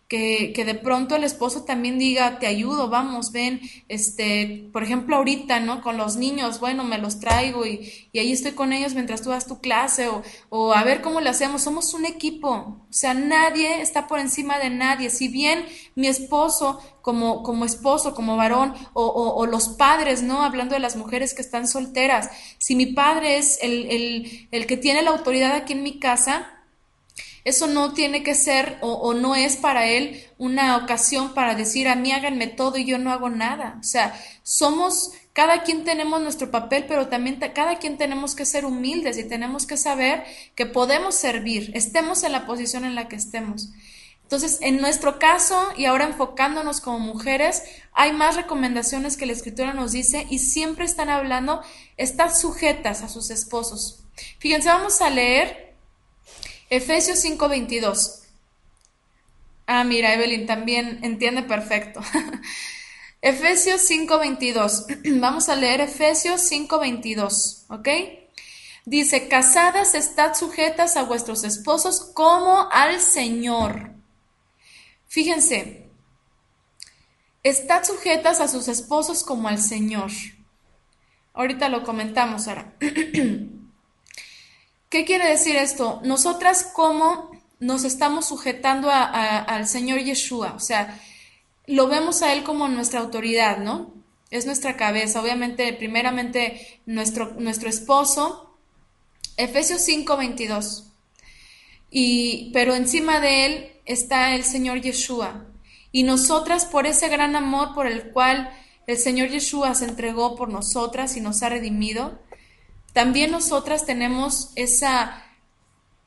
[SPEAKER 1] que de pronto el esposo también diga, te ayudo, vamos, ven, por ejemplo, ahorita, ¿no? Con los niños, bueno, me los traigo y ahí estoy con ellos mientras tú das tu clase o a ver cómo le hacemos. Somos un equipo, o sea, nadie está por encima de nadie. Si bien mi esposo, como esposo, como varón, o los padres, ¿no? Hablando de las mujeres que están solteras, si mi padre es el que tiene la autoridad aquí en mi casa, eso no tiene que ser o no es para él una ocasión para decir a mí háganme todo y yo no hago nada. O sea, cada quien tenemos nuestro papel, pero también cada quien tenemos que ser humildes y tenemos que saber que podemos servir, estemos en la posición en la que estemos. Entonces, en nuestro caso, y ahora enfocándonos como mujeres, hay más recomendaciones que la escritura nos dice y siempre están hablando, están sujetas a sus esposos. Fíjense, vamos a leer Efesios 5:22. Ah, mira, Evelyn también entiende perfecto. Efesios 5:22. Vamos a leer Efesios 5:22, ¿ok? Dice, casadas, estad sujetas a vuestros esposos como al Señor. Fíjense, estad sujetas a sus esposos como al Señor. Ahorita lo comentamos, Sara. ¿Qué quiere decir esto? Nosotras cómo nos estamos sujetando al Señor Yeshua, o sea, lo vemos a Él como nuestra autoridad, ¿no? Es nuestra cabeza, obviamente, primeramente nuestro esposo, Efesios 5:22, pero encima de Él está el Señor Yeshua, y nosotras por ese gran amor por el cual el Señor Yeshua se entregó por nosotras y nos ha redimido, también nosotras tenemos esa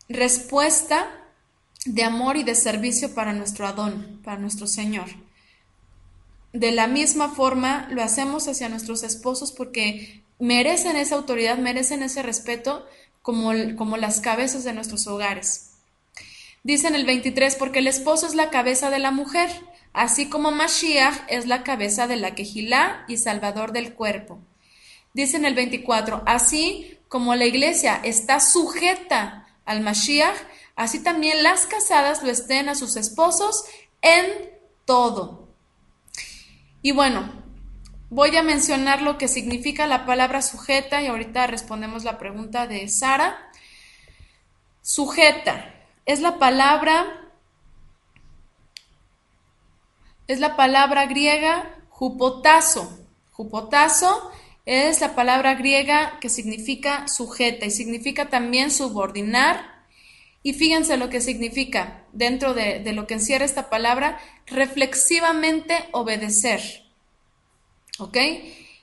[SPEAKER 1] respuesta de amor y de servicio para nuestro Adón, para nuestro Señor. De la misma forma lo hacemos hacia nuestros esposos porque merecen esa autoridad, merecen ese respeto como las cabezas de nuestros hogares. Dice en el 23, porque el esposo es la cabeza de la mujer, así como Mashiach es la cabeza de la Kehilá y salvador del cuerpo. Dice en el 24, así como la iglesia está sujeta al Mashiach, así también las casadas lo estén a sus esposos en todo. Y bueno, voy a mencionar lo que significa la palabra sujeta y ahorita respondemos la pregunta de Sara. Sujeta es la palabra griega hupotazo. Hupotazo es la palabra griega que significa sujeta y significa también subordinar. Y fíjense lo que significa dentro de lo que encierra esta palabra, reflexivamente obedecer. ¿Ok?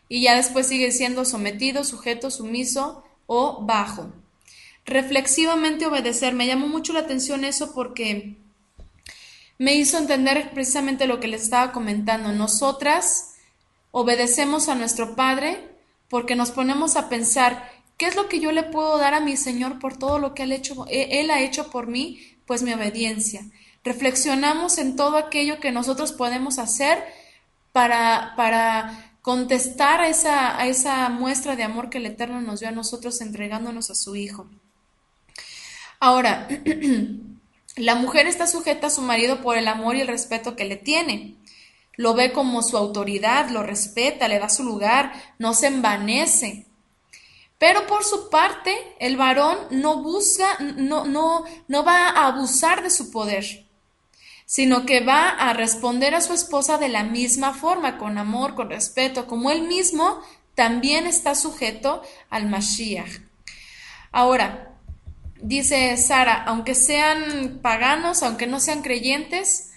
[SPEAKER 1] Y ya después sigue siendo sometido, sujeto, sumiso o bajo. Reflexivamente obedecer. Me llamó mucho la atención eso porque me hizo entender precisamente lo que les estaba comentando. Nosotras obedecemos a nuestro Padre porque nos ponemos a pensar, ¿qué es lo que yo le puedo dar a mi Señor por todo lo que Él ha hecho por mí? Pues mi obediencia. Reflexionamos en todo aquello que nosotros podemos hacer para contestar a esa muestra de amor que el Eterno nos dio a nosotros entregándonos a su Hijo. Ahora, la mujer está sujeta a su marido por el amor y el respeto que le tiene. Lo ve como su autoridad, lo respeta, le da su lugar, no se envanece. Pero por su parte, el varón no va a abusar de su poder, sino que va a responder a su esposa de la misma forma, con amor, con respeto, como él mismo también está sujeto al Mashiach. Ahora, dice Sara, aunque sean paganos, aunque no sean creyentes,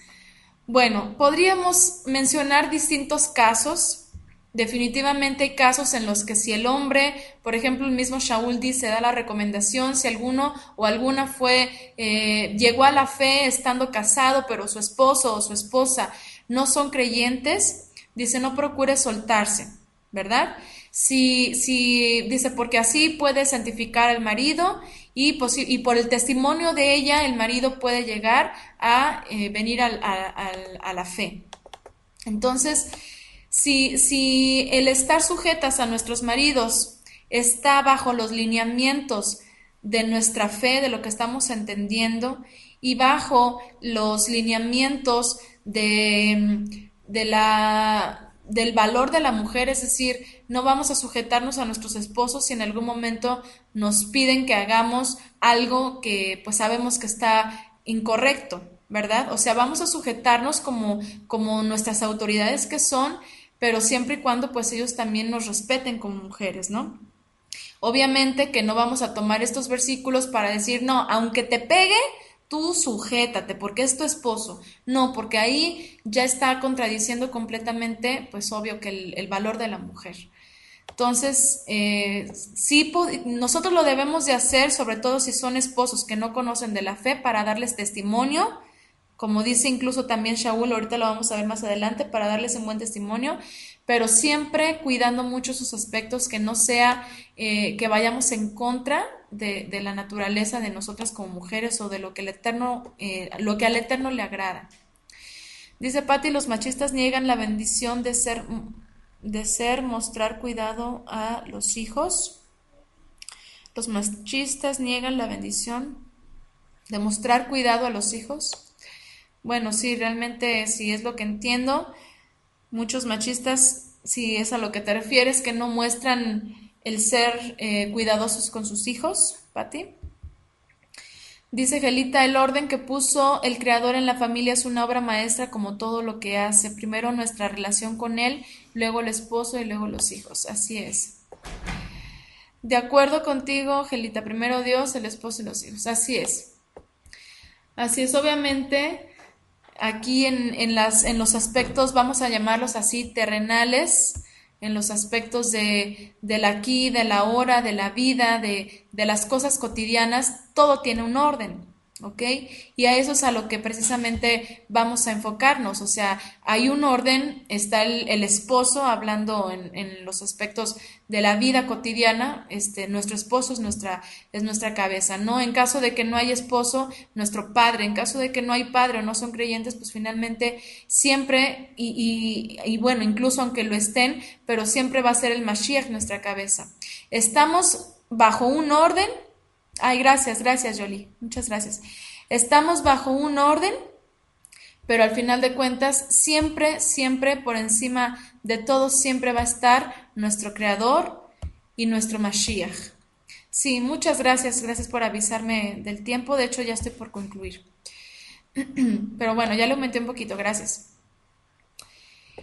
[SPEAKER 1] bueno, podríamos mencionar distintos casos. Definitivamente hay casos en los que si el hombre, por ejemplo, el mismo Shaul dice, da la recomendación, si alguno o alguna llegó a la fe estando casado, pero su esposo o su esposa no son creyentes, dice, no procure soltarse, ¿verdad? Si dice, porque así puede santificar al marido y por el testimonio de ella el marido puede llegar a venir a la fe. Entonces, si el estar sujetas a nuestros maridos está bajo los lineamientos de nuestra fe, de lo que estamos entendiendo y bajo los lineamientos del valor de la mujer, es decir, no vamos a sujetarnos a nuestros esposos si en algún momento nos piden que hagamos algo que pues sabemos que está incorrecto, ¿verdad? O sea, vamos a sujetarnos como nuestras autoridades que son, pero siempre y cuando pues ellos también nos respeten como mujeres, ¿no? Obviamente que no vamos a tomar estos versículos para decir, no, aunque te pegue, tú sujétate, porque es tu esposo. No, porque ahí ya está contradiciendo completamente, pues obvio que el valor de la mujer. Entonces, sí, nosotros lo debemos de hacer, sobre todo si son esposos que no conocen de la fe, para darles testimonio, como dice incluso también Shaul, ahorita lo vamos a ver más adelante, para darles un buen testimonio, pero siempre cuidando mucho sus aspectos, que no sea que vayamos en contra de la naturaleza de nosotras como mujeres o de lo que lo que al Eterno le agrada. Dice Patti, los machistas niegan la bendición de ser mostrar cuidado a los hijos. Los machistas niegan la bendición de mostrar cuidado a los hijos. Bueno, sí, realmente sí es lo que entiendo. Muchos machistas, si es a lo que te refieres, que no muestran el ser cuidadosos con sus hijos, Pati. Dice Gelita, el orden que puso el Creador en la familia es una obra maestra como todo lo que hace. Primero nuestra relación con Él, luego el esposo y luego los hijos. Así es. De acuerdo contigo, Gelita, primero Dios, el esposo y los hijos. Así es. Así es, obviamente, aquí en los aspectos, vamos a llamarlos así, terrenales, en los aspectos del aquí, de la hora, de la vida, de las cosas cotidianas, todo tiene un orden, ¿ok? Y a eso es a lo que precisamente vamos a enfocarnos, o sea, hay un orden, está el esposo hablando en los aspectos de la vida cotidiana, nuestro esposo es nuestra cabeza, ¿no? En caso de que no hay esposo, nuestro padre, en caso de que no hay padre o no son creyentes, pues finalmente siempre, y bueno, incluso aunque lo estén, pero siempre va a ser el Mashiach nuestra cabeza. Estamos bajo un orden. Ay, gracias, Yoli, muchas gracias. Estamos bajo un orden, pero al final de cuentas, siempre, siempre por encima de todo, siempre va a estar nuestro Creador y nuestro Mashiach. Sí, muchas gracias por avisarme del tiempo, de hecho ya estoy por concluir. Pero bueno, ya lo aumenté un poquito, gracias.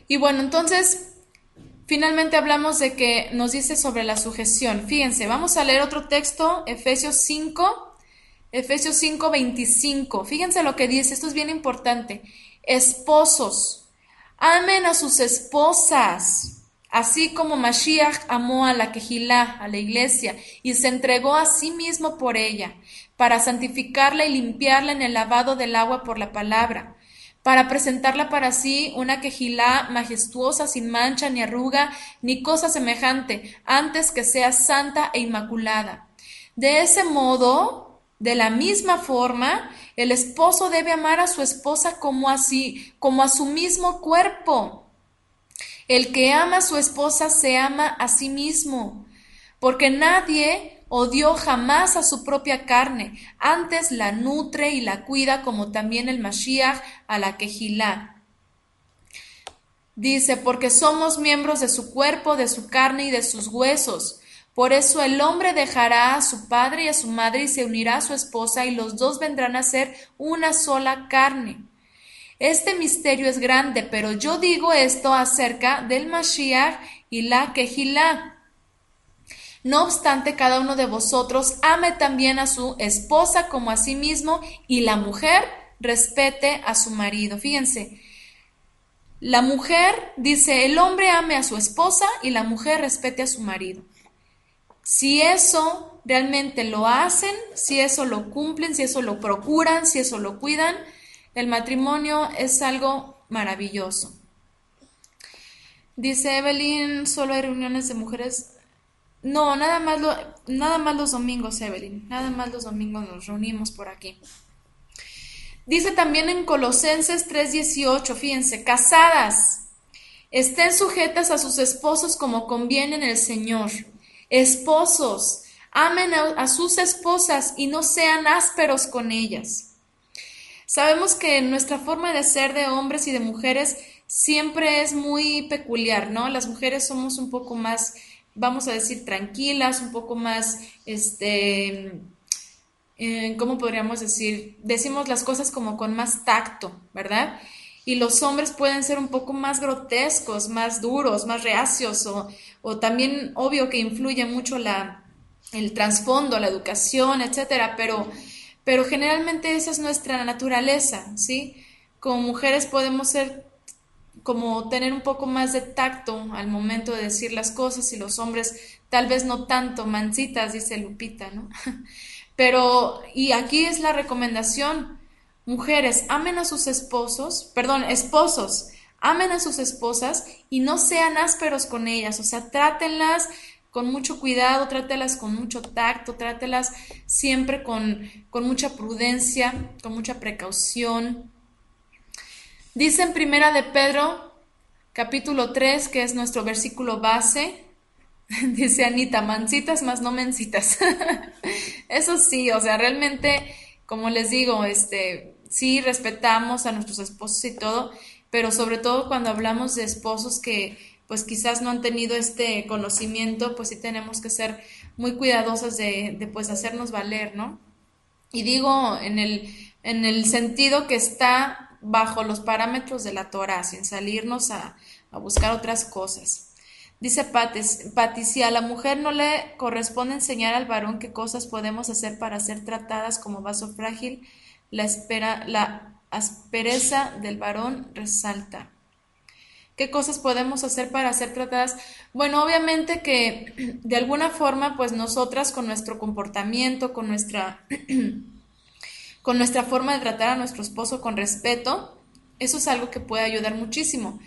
[SPEAKER 1] Y bueno, entonces, finalmente hablamos de que nos dice sobre la sujeción. Fíjense, vamos a leer otro texto, Efesios 5:25. Fíjense lo que dice, esto es bien importante. Esposos, amen a sus esposas, así como Mashiach amó a la Kehilá, a la iglesia, y se entregó a sí mismo por ella, para santificarla y limpiarla en el lavado del agua por la palabra, para presentarla para sí una Kehilá majestuosa, sin mancha, ni arruga, ni cosa semejante, antes que sea santa e inmaculada. De ese modo, de la misma forma, el esposo debe amar a su esposa como a su mismo cuerpo. El que ama a su esposa se ama a sí mismo, porque nadie odió jamás a su propia carne, antes la nutre y la cuida, como también el Mashiach a la Kehilá. Dice, porque somos miembros de su cuerpo, de su carne y de sus huesos. Por eso el hombre dejará a su padre y a su madre y se unirá a su esposa, y los dos vendrán a ser una sola carne. Este misterio es grande, pero yo digo esto acerca del Mashiach y la Kehilá. No obstante, cada uno de vosotros ame también a su esposa como a sí mismo, y la mujer respete a su marido. Fíjense, la mujer dice, el hombre ame a su esposa y la mujer respete a su marido. Si eso realmente lo hacen, si eso lo cumplen, si eso lo procuran, si eso lo cuidan, el matrimonio es algo maravilloso. Dice Evelyn, solo hay reuniones de mujeres. No, nada más los domingos, Evelyn. Nada más los domingos nos reunimos por aquí. Dice también en Colosenses 3:18, fíjense, casadas, estén sujetas a sus esposos como conviene en el Señor. Esposos, Amen a sus esposas y no sean ásperos con ellas. Sabemos que nuestra forma de ser de hombres y de mujeres siempre es muy peculiar, ¿no? Las mujeres somos un poco más, vamos a decir, tranquilas, un poco más, ¿cómo podríamos decir? Decimos las cosas como con más tacto, ¿verdad? Y los hombres pueden ser un poco más grotescos, más duros, más reacios, o también obvio que influye mucho el trasfondo, la educación, etcétera, pero generalmente esa es nuestra naturaleza, ¿sí? Como mujeres podemos ser como tener un poco más de tacto al momento de decir las cosas y los hombres tal vez no tanto, mancitas, dice Lupita, ¿no? Pero, y aquí es la recomendación, mujeres, amen a sus esposos, perdón, esposos, amen a sus esposas y no sean ásperos con ellas, o sea, trátenlas con mucho cuidado, trátelas con mucho tacto, trátelas siempre con mucha prudencia, con mucha precaución. Dice en Primera de Pedro, capítulo 3, que es nuestro versículo base, dice Anita, mancitas más no mencitas. Eso sí, o sea, realmente, como les digo, sí respetamos a nuestros esposos y todo, pero sobre todo cuando hablamos de esposos que pues quizás no han tenido este conocimiento, pues sí tenemos que ser muy cuidadosas de pues hacernos valer, ¿no? Y digo en el sentido que está bajo los parámetros de la Torah, sin salirnos a buscar otras cosas. Dice Patti, si a la mujer no le corresponde enseñar al varón qué cosas podemos hacer para ser tratadas como vaso frágil, la aspereza del varón resalta. ¿Qué cosas podemos hacer para ser tratadas? Bueno, obviamente que de alguna forma, pues nosotras con nuestro comportamiento, con nuestra forma de tratar a nuestro esposo con respeto, eso es algo que puede ayudar muchísimo.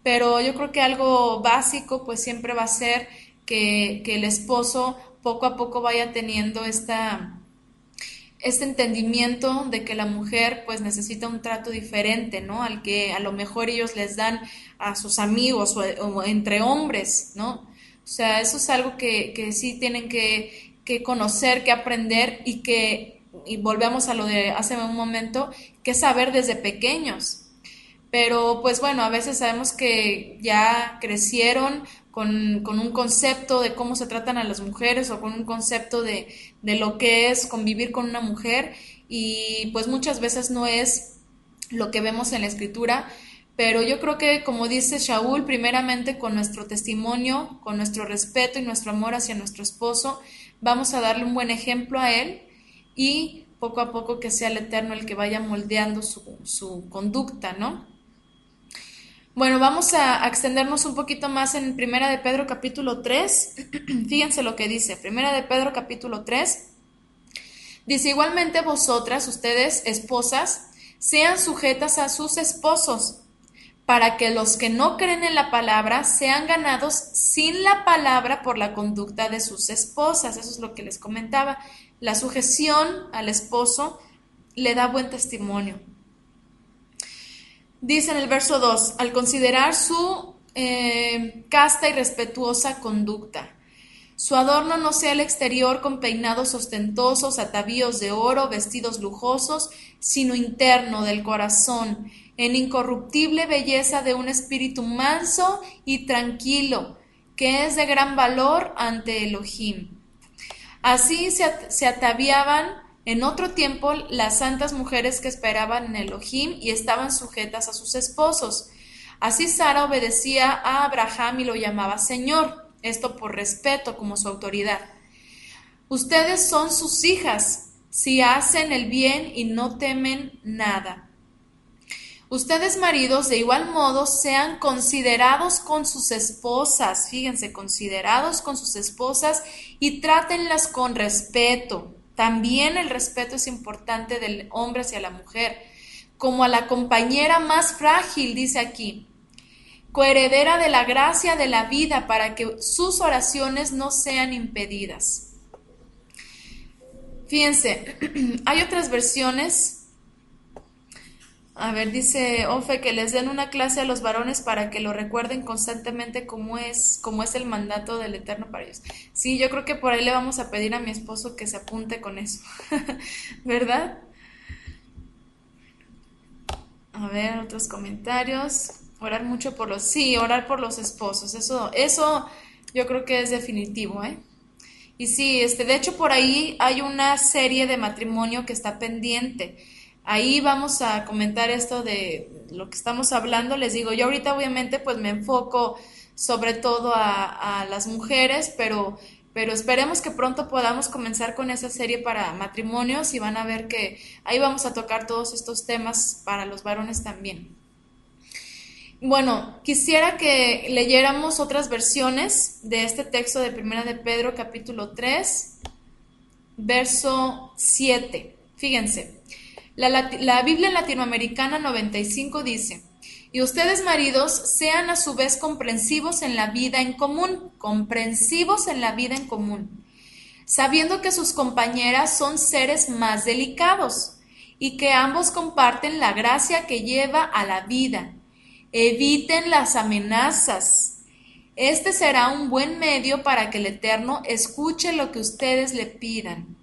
[SPEAKER 1] Pero yo creo que algo básico pues siempre va a ser que el esposo poco a poco vaya teniendo este entendimiento de que la mujer pues necesita un trato diferente, ¿no? Al que a lo mejor ellos les dan a sus amigos o entre hombres, ¿no? O sea, eso es algo que sí tienen que conocer, que aprender y volvemos a lo de hace un momento, que saber desde pequeños. Pero pues bueno, a veces sabemos que ya crecieron con un concepto de cómo se tratan a las mujeres o con un concepto de lo que es convivir con una mujer y pues muchas veces no es lo que vemos en la escritura, pero yo creo que como dice Shaul, primeramente con nuestro testimonio, con nuestro respeto y nuestro amor hacia nuestro esposo, vamos a darle un buen ejemplo a él y poco a poco que sea el Eterno el que vaya moldeando su conducta, ¿no? Bueno, vamos a extendernos un poquito más en Primera de Pedro capítulo 3. Fíjense lo que dice. Primera de Pedro capítulo 3. Dice, igualmente vosotras, ustedes, esposas, sean sujetas a sus esposos, para que los que no creen en la palabra sean ganados sin la palabra por la conducta de sus esposas. Eso es lo que les comentaba. La sujeción al esposo le da buen testimonio. Dice en el verso 2, al considerar su casta y respetuosa conducta. Su adorno no sea el exterior con peinados ostentosos, atavíos de oro, vestidos lujosos, sino interno del corazón, en incorruptible belleza de un espíritu manso y tranquilo, que es de gran valor ante Elohim. Así se ataviaban en otro tiempo las santas mujeres que esperaban en Elohim y estaban sujetas a sus esposos. Así Sara obedecía a Abraham y lo llamaba Señor, esto por respeto como su autoridad. Ustedes son sus hijas si hacen el bien y no temen nada. Ustedes maridos de igual modo sean considerados con sus esposas, fíjense, considerados con sus esposas y trátenlas con respeto. También el respeto es importante del hombre hacia la mujer, como a la compañera más frágil, dice aquí, coheredera de la gracia de la vida para que sus oraciones no sean impedidas. Fíjense, hay otras versiones. A ver, dice Ofe que les den una clase a los varones para que lo recuerden constantemente cómo es el mandato del Eterno para ellos. Sí, yo creo que por ahí le vamos a pedir a mi esposo que se apunte con eso, ¿verdad? A ver, otros comentarios. Orar mucho por los... Sí, orar por los esposos. Eso yo creo que es definitivo, ¿eh? Y sí, de hecho por ahí hay una serie de matrimonio que está pendiente. Ahí vamos a comentar esto de lo que estamos hablando. Les digo, yo ahorita obviamente pues me enfoco sobre todo a las mujeres, pero esperemos que pronto podamos comenzar con esa serie para matrimonios y van a ver que ahí vamos a tocar todos estos temas para los varones también. Bueno, quisiera que leyéramos otras versiones de este texto de Primera de Pedro, capítulo 3, verso 7. Fíjense, la Biblia Latinoamericana 95 dice, y ustedes maridos sean a su vez comprensivos en la vida en común, sabiendo que sus compañeras son seres más delicados y que ambos comparten la gracia que lleva a la vida. Eviten las amenazas. Este será un buen medio para que el Eterno escuche lo que ustedes le pidan.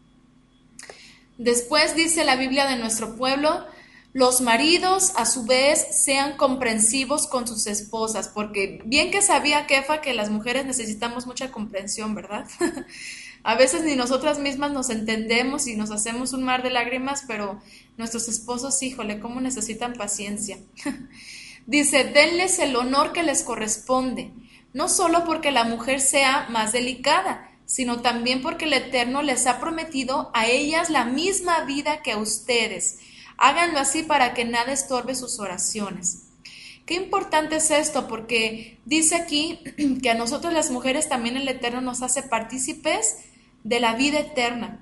[SPEAKER 1] Después dice la Biblia de nuestro pueblo, los maridos a su vez sean comprensivos con sus esposas, porque bien que sabía Kefa que las mujeres necesitamos mucha comprensión, ¿verdad? A veces ni nosotras mismas nos entendemos y nos hacemos un mar de lágrimas, pero nuestros esposos, híjole, cómo necesitan paciencia. Dice, denles el honor que les corresponde, no solo porque la mujer sea más delicada, sino también porque el Eterno les ha prometido a ellas la misma vida que a ustedes. Háganlo así para que nada estorbe sus oraciones. Qué importante es esto, porque dice aquí que a nosotros las mujeres también el Eterno nos hace partícipes de la vida eterna.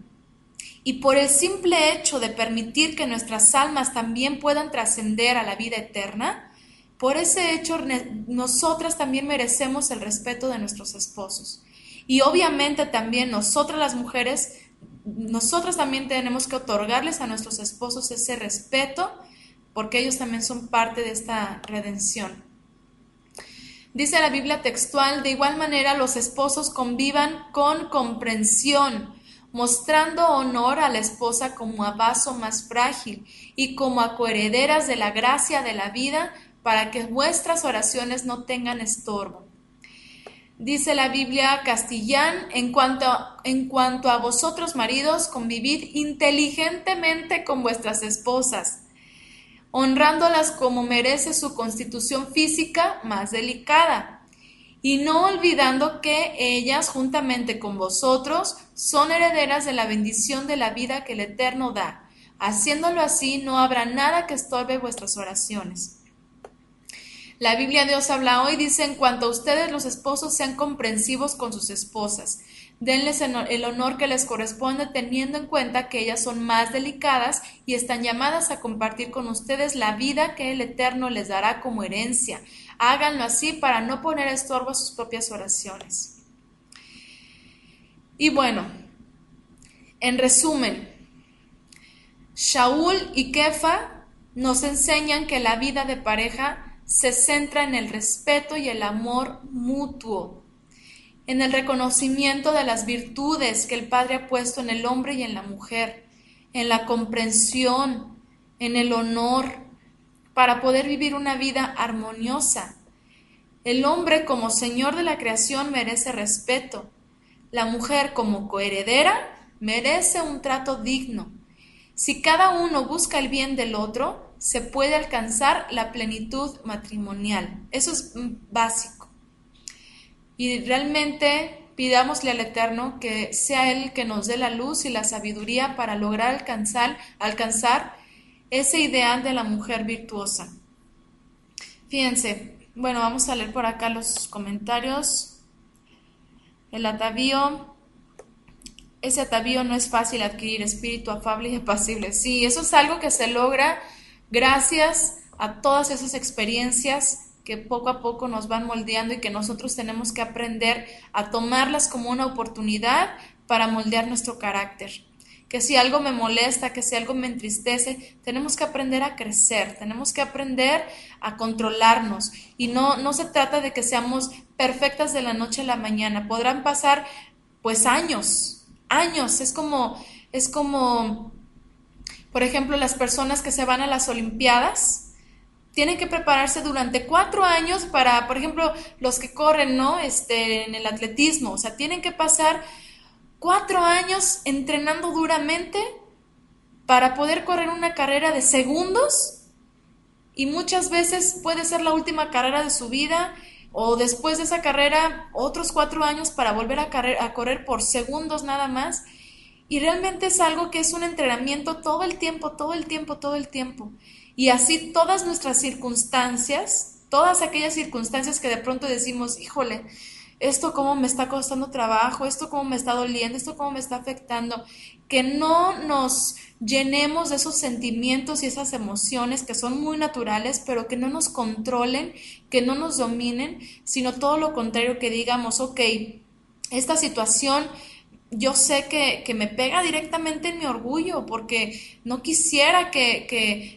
[SPEAKER 1] Y por el simple hecho de permitir que nuestras almas también puedan trascender a la vida eterna, por ese hecho nosotras también merecemos el respeto de nuestros esposos. Y obviamente también nosotras las mujeres, nosotras también tenemos que otorgarles a nuestros esposos ese respeto, porque ellos también son parte de esta redención. Dice la Biblia textual, de igual manera los esposos convivan con comprensión, mostrando honor a la esposa como a vaso más frágil y como a coherederas de la gracia de la vida, para que vuestras oraciones no tengan estorbo. Dice la Biblia Castellán, en cuanto a vosotros maridos, convivid inteligentemente con vuestras esposas, honrándolas como merece su constitución física más delicada, y no olvidando que ellas, juntamente con vosotros, son herederas de la bendición de la vida que el Eterno da. Haciéndolo así, no habrá nada que estorbe vuestras oraciones. La Biblia Dios habla hoy, dice, en cuanto a ustedes los esposos sean comprensivos con sus esposas, denles el honor que les corresponde teniendo en cuenta que ellas son más delicadas y están llamadas a compartir con ustedes la vida que el Eterno les dará como herencia. Háganlo así para no poner estorbo a sus propias oraciones. Y bueno, en resumen, Shaul y Kefa nos enseñan que la vida de pareja se centra en el respeto y el amor mutuo, en el reconocimiento de las virtudes que el Padre ha puesto en el hombre y en la mujer, en la comprensión, en el honor, para poder vivir una vida armoniosa. El hombre como Señor de la creación merece respeto. La mujer como coheredera merece un trato digno. Si cada uno busca el bien del otro, se puede alcanzar la plenitud matrimonial. Eso es básico. Y realmente pidámosle al Eterno que sea Él que nos dé la luz y la sabiduría para lograr alcanzar ese ideal de la mujer virtuosa. Fíjense, bueno, vamos a leer por acá los comentarios. El atavío. Ese atavío no es fácil adquirir, espíritu afable y apacible. Sí, eso es algo que se logra gracias a todas esas experiencias que poco a poco nos van moldeando y que nosotros tenemos que aprender a tomarlas como una oportunidad para moldear nuestro carácter. que si algo me molesta, que si algo me entristece, tenemos que aprender a crecer, tenemos que aprender a controlarnos. Y no se trata de que seamos perfectas de la noche a la mañana, podrán pasar pues años, años, es como, por ejemplo, las personas que se van a las Olimpiadas, tienen que prepararse durante 4 años para, por ejemplo, los que corren, ¿no? En el atletismo, o sea, tienen que pasar 4 años entrenando duramente para poder correr una carrera de segundos y muchas veces puede ser la última carrera de su vida o después de esa carrera otros 4 años para volver a correr por segundos nada más. Y realmente es algo que es un entrenamiento todo el tiempo, todo el tiempo, todo el tiempo. Y así todas nuestras circunstancias, todas aquellas circunstancias que de pronto decimos, híjole, esto cómo me está costando trabajo, esto cómo me está doliendo, esto cómo me está afectando, que no nos llenemos de esos sentimientos y esas emociones que son muy naturales, pero que no nos controlen, que no nos dominen, sino todo lo contrario, que digamos, ok, esta situación yo sé que me pega directamente en mi orgullo, porque no quisiera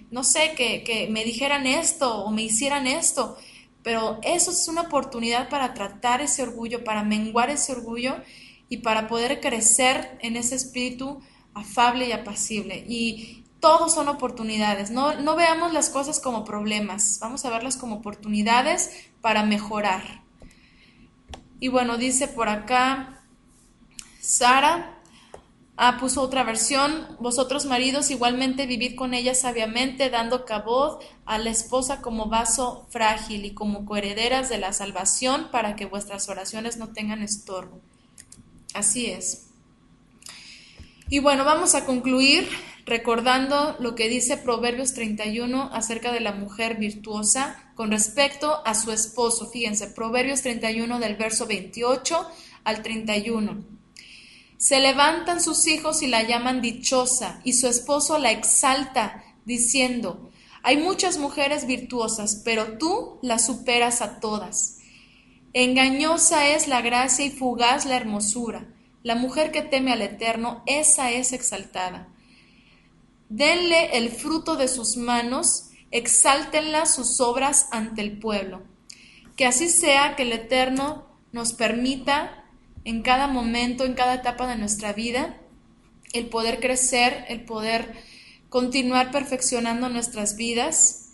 [SPEAKER 1] no sé, que me dijeran esto o me hicieran esto, pero eso es una oportunidad para tratar ese orgullo, para menguar ese orgullo y para poder crecer en ese espíritu afable y apacible. Y todos son oportunidades, no veamos las cosas como problemas, vamos a verlas como oportunidades para mejorar. Y bueno, dice por acá Sara, puso otra versión: vosotros maridos igualmente vivid con ella sabiamente, dando cabod a la esposa como vaso frágil y como coherederas de la salvación, para que vuestras oraciones no tengan estorbo. Así es. Y bueno, vamos a concluir recordando lo que dice Proverbios 31 acerca de la mujer virtuosa con respecto a su esposo. Fíjense, Proverbios 31 del verso 28 al 31. Se levantan sus hijos y la llaman dichosa, y su esposo la exalta, diciendo: hay muchas mujeres virtuosas, pero tú las superas a todas. Engañosa es la gracia y fugaz la hermosura. La mujer que teme al Eterno, esa es exaltada. Denle el fruto de sus manos, exáltenla sus obras ante el pueblo. Que así sea, que el Eterno nos permita en cada momento, en cada etapa de nuestra vida, el poder crecer, el poder continuar perfeccionando nuestras vidas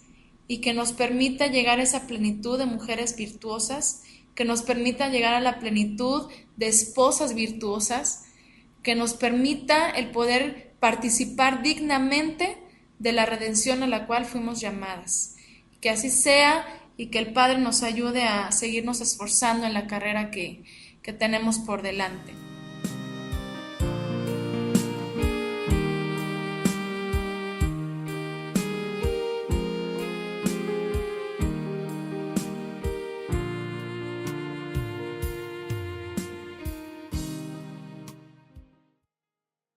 [SPEAKER 1] y que nos permita llegar a esa plenitud de mujeres virtuosas, que nos permita llegar a la plenitud de esposas virtuosas, que nos permita el poder participar dignamente de la redención a la cual fuimos llamadas. Que así sea y que el Padre nos ayude a seguirnos esforzando en la carrera que tenemos por delante.